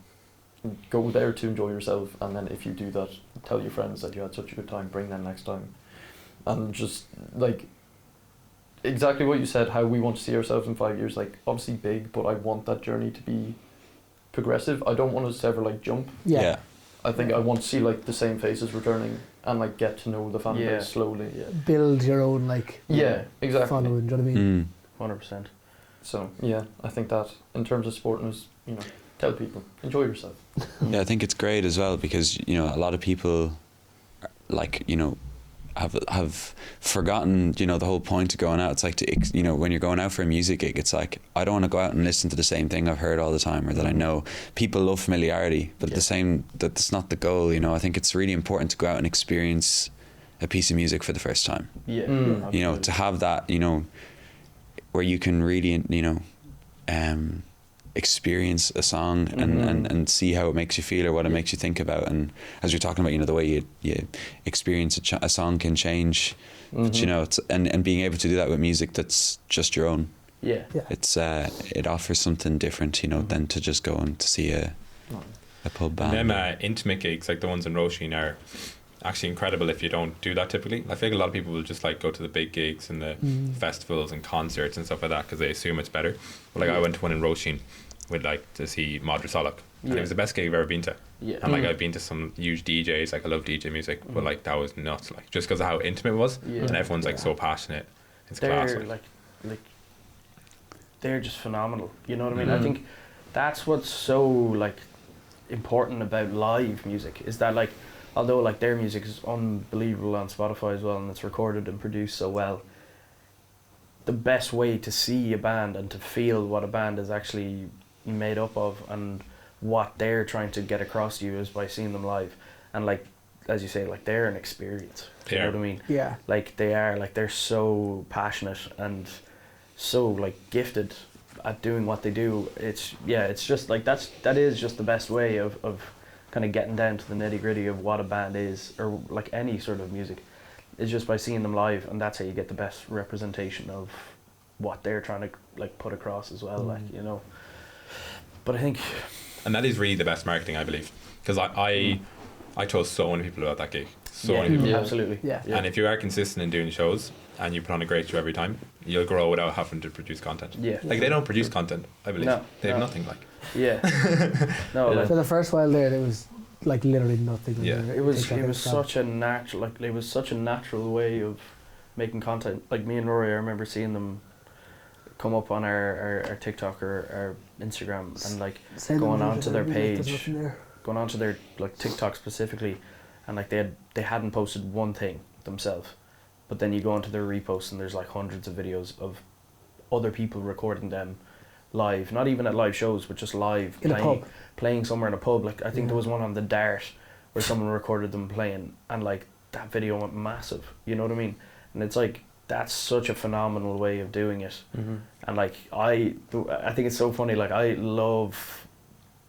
go there to enjoy yourself, and then if you do that, tell your friends that you had such a good time, bring them next time. And just like, exactly what you said, how we want to see ourselves in 5 years, like obviously big, but I want that journey to be progressive. I don't want us to ever like jump. I think I want to see like the same faces returning, and like get to know the fan base slowly. Build your own like exactly following, do you know what I mean? 100%. So yeah, I think that in terms of supporting us, you know, tell people, enjoy yourself. Yeah, I think it's great as well, because, you know, a lot of people like, you know, have forgotten, you know, the whole point of going out. It's like, you know, when you're going out for a music gig, it's like, I don't want to go out and listen to the same thing I've heard all the time, or that I know. People love familiarity, but that's not the goal, you know. I think it's really important to go out and experience a piece of music for the first time. You know, to have that, you know, where you can really, you know, experience a song and see how it makes you feel, or what it makes you think about. And as you're talking about, you know, the way you experience a song can change, but, you know, it's, and being able to do that with music that's just your own, it's it offers something different, you know, than to just go and to see a pub band. And them intimate gigs, like the ones in Roisin, are actually incredible if you don't do that typically. I feel like a lot of people will just like go to the big gigs and the festivals and concerts and stuff like that because they assume it's better. But like I went to one in Roisin with like to see Madra Solak, and it was the best gig I've ever been to. Yeah. And like I've been to some huge DJs, like I love DJ music, but like that was nuts, like just because of how intimate it was, and everyone's like so passionate. It's class. They're like they're just phenomenal. You know what I mean? I think that's what's so like important about live music is that like although like their music is unbelievable on Spotify as well and it's recorded and produced so well, the best way to see a band and to feel what a band is actually made up of and what they're trying to get across to you is by seeing them live. And like as you say, like they're an experience. You know what I mean? Yeah. Like they're so passionate and so like gifted at doing what they do. It's just like that is just the best way of kind of getting down to the nitty gritty of what a band is or like any sort of music is just by seeing them live, and that's how you get the best representation of what they're trying to like put across as well. Like, you know, but I think, and that is really the best marketing, I believe, because I told so many people about that gig. So many people. Absolutely. Yeah. And if you are consistent in doing shows and you put on a great show every time, you'll grow without having to produce content. Yeah. Like they don't produce content, I believe. No, They have no. nothing like. Yeah. No, like For the first while there was like literally nothing. on Yeah. their it was TikTok and stuff. such a natural way of making content. Like me and Rory, I remember seeing them come up on our TikTok or our Instagram and like Say them going a on little to bit, their like, there's page, nothing there. going on to their like TikTok specifically, and like they hadn't posted one thing themselves, but then you go onto their reposts and there's like hundreds of videos of other people recording them live, not even at live shows, but just live In a pub. playing somewhere in a pub. Like I think there Yeah. was one on the Dart where someone recorded them playing, and like that video went massive. You know what I mean? And it's like that's such a phenomenal way of doing it. And like I think it's so funny. Like I love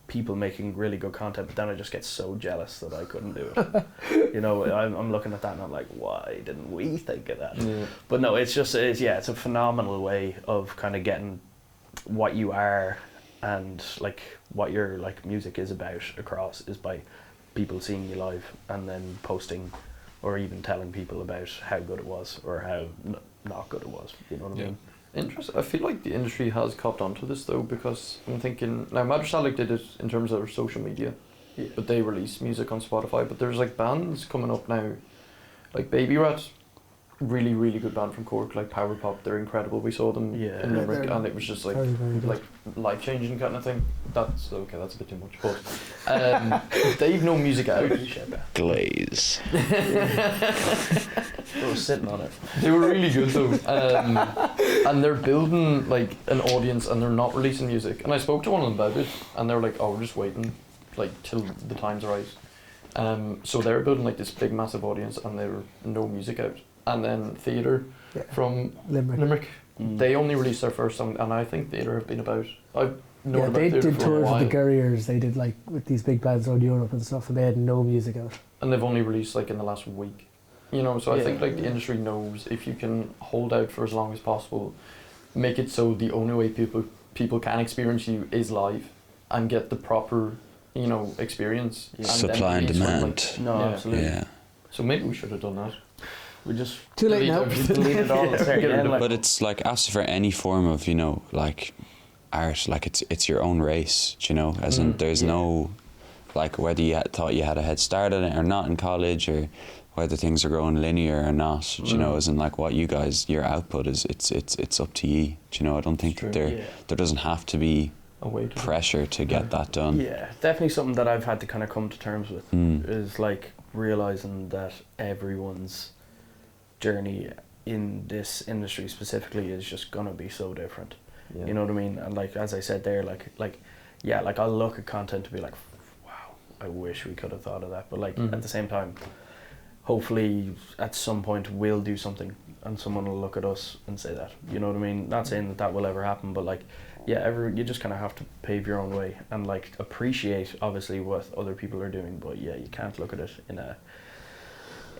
people making really good content, but then I just get so jealous that I couldn't do it. You know, I'm looking at that and I'm like, why didn't we think of that? Yeah. But no, it's a phenomenal way of kind of getting what you are and like what your like music is about across is by people seeing you live and then posting or even telling people about how good it was or how not good it was. You know what I mean? Interesting. I feel like the industry has copped onto this though, because I'm thinking now Madrasalic did it in terms of their social media, but they release music on Spotify. But there's like bands coming up now, like Baby Rat, really really good band from Cork, like power pop. They're incredible. We saw them Yeah. in Limerick, They're and it was just like Very, very good. like life changing kind of thing. That's okay. That's a bit too much, but they've no music out. Glaze. I was sitting on it. They were really good though, and they're building like an audience, and they're not releasing music. And I spoke to one of them about it, and they were like, "Oh, we're just waiting, like till the time's right." So they're building like this big, massive audience, and there were no music out. And then Theatre Yeah. from Limerick. they only released their first song, and I think Theatre have been about. I've known Yeah, about they Theatre did for a tours while, with the Guerriers. They did like with these big bands around Europe and stuff, and they had no music out. and they've only released like in the last week. You know, so I Yeah. think like the industry knows if you can hold out for as long as possible, make it so the only way people can experience you is live, and get the proper, you know, experience. Yeah. then Supply and release from, demand. No, Yeah. absolutely. Yeah. So maybe we should have done that. We just Too late Delete now. everything. delete it all and start Get rid again. of Like, But it's like after for any form of, you know, like art, like it's your own race, do you know, as in there's no, like whether you thought you had a head start on it or not in college, or whether things are growing linear or not, do you know, as in like what you guys, your output is, it's up to you, do you know. I don't think True. that yeah. there doesn't have to be A way to pressure to get that done. Yeah, definitely something that I've had to kind of come to terms with is like realizing that everyone's journey in this industry specifically is just gonna be so different. Yeah. You know what I mean? And like as I said there, like I'll look at content to be like, wow, I wish we could have thought of that. But like at the same time, hopefully at some point we'll do something and someone will look at us and say that. You know what I mean? Not saying that will ever happen, but like you just kind of have to pave your own way and like appreciate obviously what other people are doing, but yeah, you can't look at it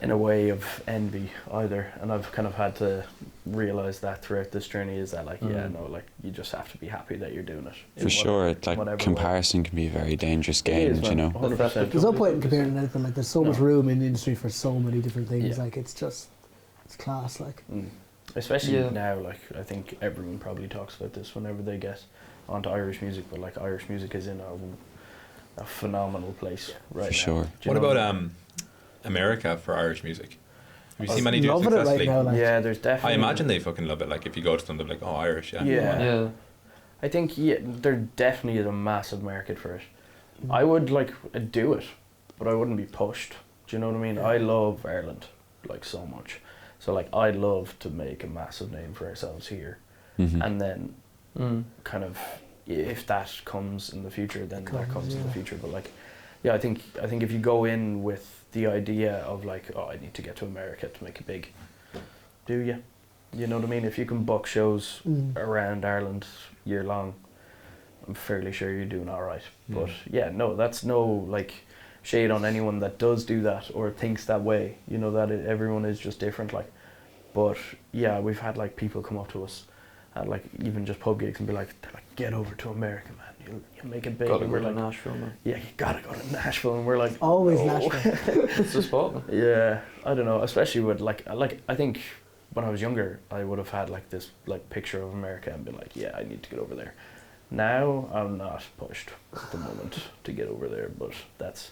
in a way of envy either, and I've kind of had to realize that throughout this journey is that like like you just have to be happy that you're doing it. For sure, it's like whatever comparison can be a very dangerous game, is, you know. 100%. There's no point in comparing anything. Like there's so much No. room in the industry for so many different things. Yeah. Like it's class. Like Especially Yeah. now, like I think everyone probably talks about this whenever they get onto Irish music, but like Irish music is in a phenomenal place right For now. sure. Do you What know about I mean? America for Irish music? Have you I'm seen many do it loving it right successfully? now. Like Yeah, there's I definitely. imagine they fucking love it. Like if you go to them, they're like, "Oh, Irish, yeah." Yeah. Yeah. I think there definitely is a massive market for it. I would like do it, but I wouldn't be pushed. Do you know what I mean? I love Ireland like so much, so like I'd love to make a massive name for ourselves here, Mhm. and then kind of if that comes in the future, then that comes in the yeah. future. But like, yeah, I think if you go in with the idea of like, oh, I need to get to America to make it big, do you? You know what I mean? If you can book shows around Ireland year long, I'm fairly sure you're doing all right. But yeah, no, that's no like shade on anyone that does do that or thinks that way. You know that everyone is just different. Like, but yeah, we've had like people come up to us at like even just pub gigs and be like, they're like, get over to America, man. You'll make it big. Gotta And go we're to like, Nashville, man. yeah, you gotta go to Nashville, and we're like, always "No." Nashville. It's the spot, man. Yeah, I don't know. Especially with like I think when I was younger, I would have had like this like picture of America and been like, yeah, I need to get over there. Now I'm not pushed at the moment to get over there, but that's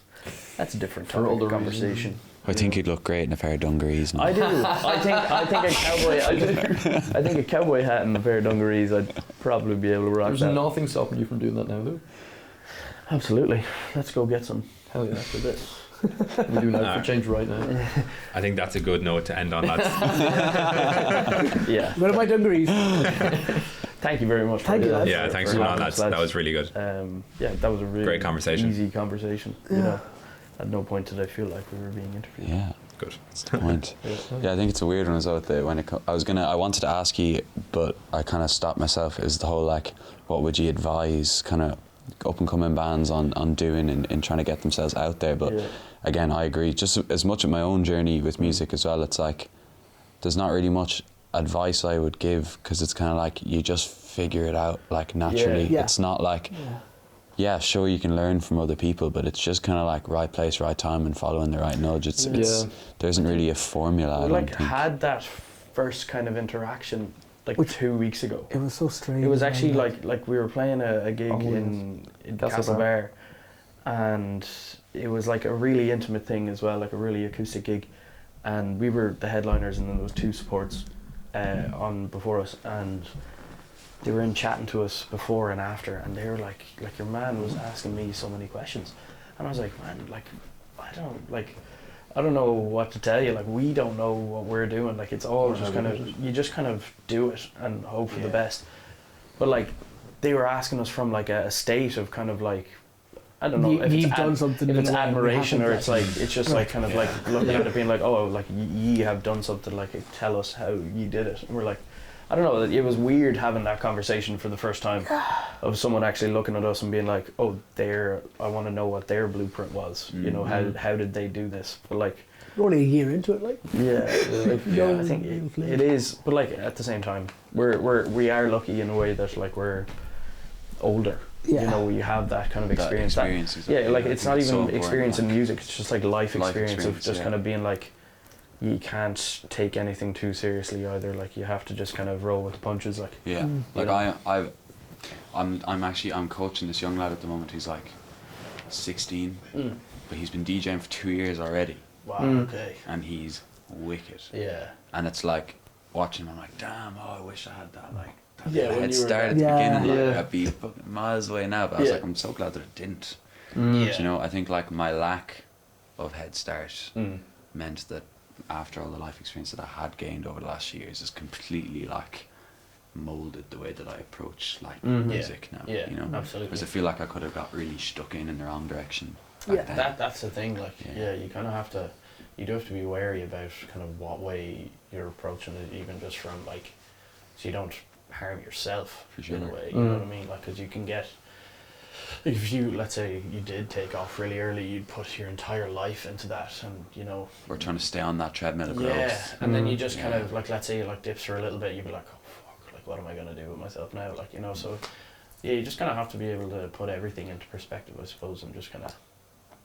a different For topic other of conversation. I think you'd look great in a pair of dungarees. Man. I do. I think a cowboy. I think a cowboy hat and a pair of dungarees. I'd probably be able to rock There's that. nothing stopping you from doing that now, though. Absolutely. Let's go get some Hell yeah. after this. We do that Alright. for change right now. I think that's a good note to end on. Lads. Yeah. What about dungarees? Thank you very much. Thank you, lads. Yeah, thanks for for coming on, having us, lads. That was really good. Yeah, that was a really Great conversation. easy conversation. You Yeah. know, at no point did I feel like we were being interviewed. Yeah, Good. that's the point. Yeah, I think it's a weird one as well. I wanted to ask you, but I kind of stopped myself. Is the whole like, what would you advise kind of up and coming bands on doing in trying to get themselves out there? But Yeah. again, I agree. Just as much of my own journey with music as well. It's like there's not really much advice I would give because it's kind of like you just figure it out like naturally. Yeah. It's not like. Yeah, sure, you can learn from other people, but it's just kind of like right place, right time, and following the right nudge. It's there isn't really a formula. We I like don't think. had that first kind of interaction like Which- 2 weeks ago. It was so strange. It was man, actually like we were playing a gig Oh, in Castlebar. Castlebar, and it was like a really intimate thing as well, like a really acoustic gig, and we were the headliners, and then there was two supports on before us, and they were in chatting to us before and after, and they were like your man was asking me so many questions, and I was like, man, like I don't know what to tell you. Like, we don't know what we're doing. Like, it's all just kind of, you just kind of do it and hope for the best. But like, they were asking us from like a state of kind of like, I don't know if You've it's done something if in it's a way we admiration or haven't, it's like it's just like kind of like looking at it being like, oh, like ye have done something, like tell us how you did it. And we're like, I don't know, it was weird having that conversation for the first time of someone actually looking at us and being like, oh, I want to know what their blueprint was. You know, how did they do this? But like, We're only a year into it, like. I think it is, but like at the same time, we are lucky in a way that like we're older. Yeah. You know, you have that kind of That experience. experience, yeah, exactly. like I it's think not it's so even important, experience in like, music. It's just like life experience of just yeah. kind of being like, you can't take anything too seriously either. Like you have to just kind of roll with the punches. Like Yeah, like I'm coaching this young lad at the moment. He's like 16, but he's been DJing for 2 years already, wow, okay, and he's wicked. yeah, And it's like watching him, I'm like, damn, oh, I wish I had that. Like, that Yeah, little when head you were start at there. the Yeah. beginning. Like, Yeah. I'd be fucking miles away now, but I was Yeah. like, I'm so glad that it didn't. yeah. You know, I think like my lack of head start Mm. meant that after all the life experience that I had gained over the last few years, is completely like molded the way that I approach like music now. Yeah, you know, absolutely. because I feel like I could have got really stuck in the wrong direction. Back Yeah. then. That's the thing. Like, Yeah. you kind of have to, you do have to be wary about kind of what way you're approaching it, even just from like, so you don't harm yourself For sure. in a way. You know what I mean? Like, because you can get, if you, let's say you did take off really early, you'd put your entire life into that, and you know, We're trying to stay on that treadmill of growth. yeah, and then you Mm. just kind Yeah. of like, let's say you like dips for a little bit, you'd be like, oh fuck, like what am I gonna do with myself now, like, you know. So yeah, you just kind of have to be able to put everything into perspective, I suppose, and just kind of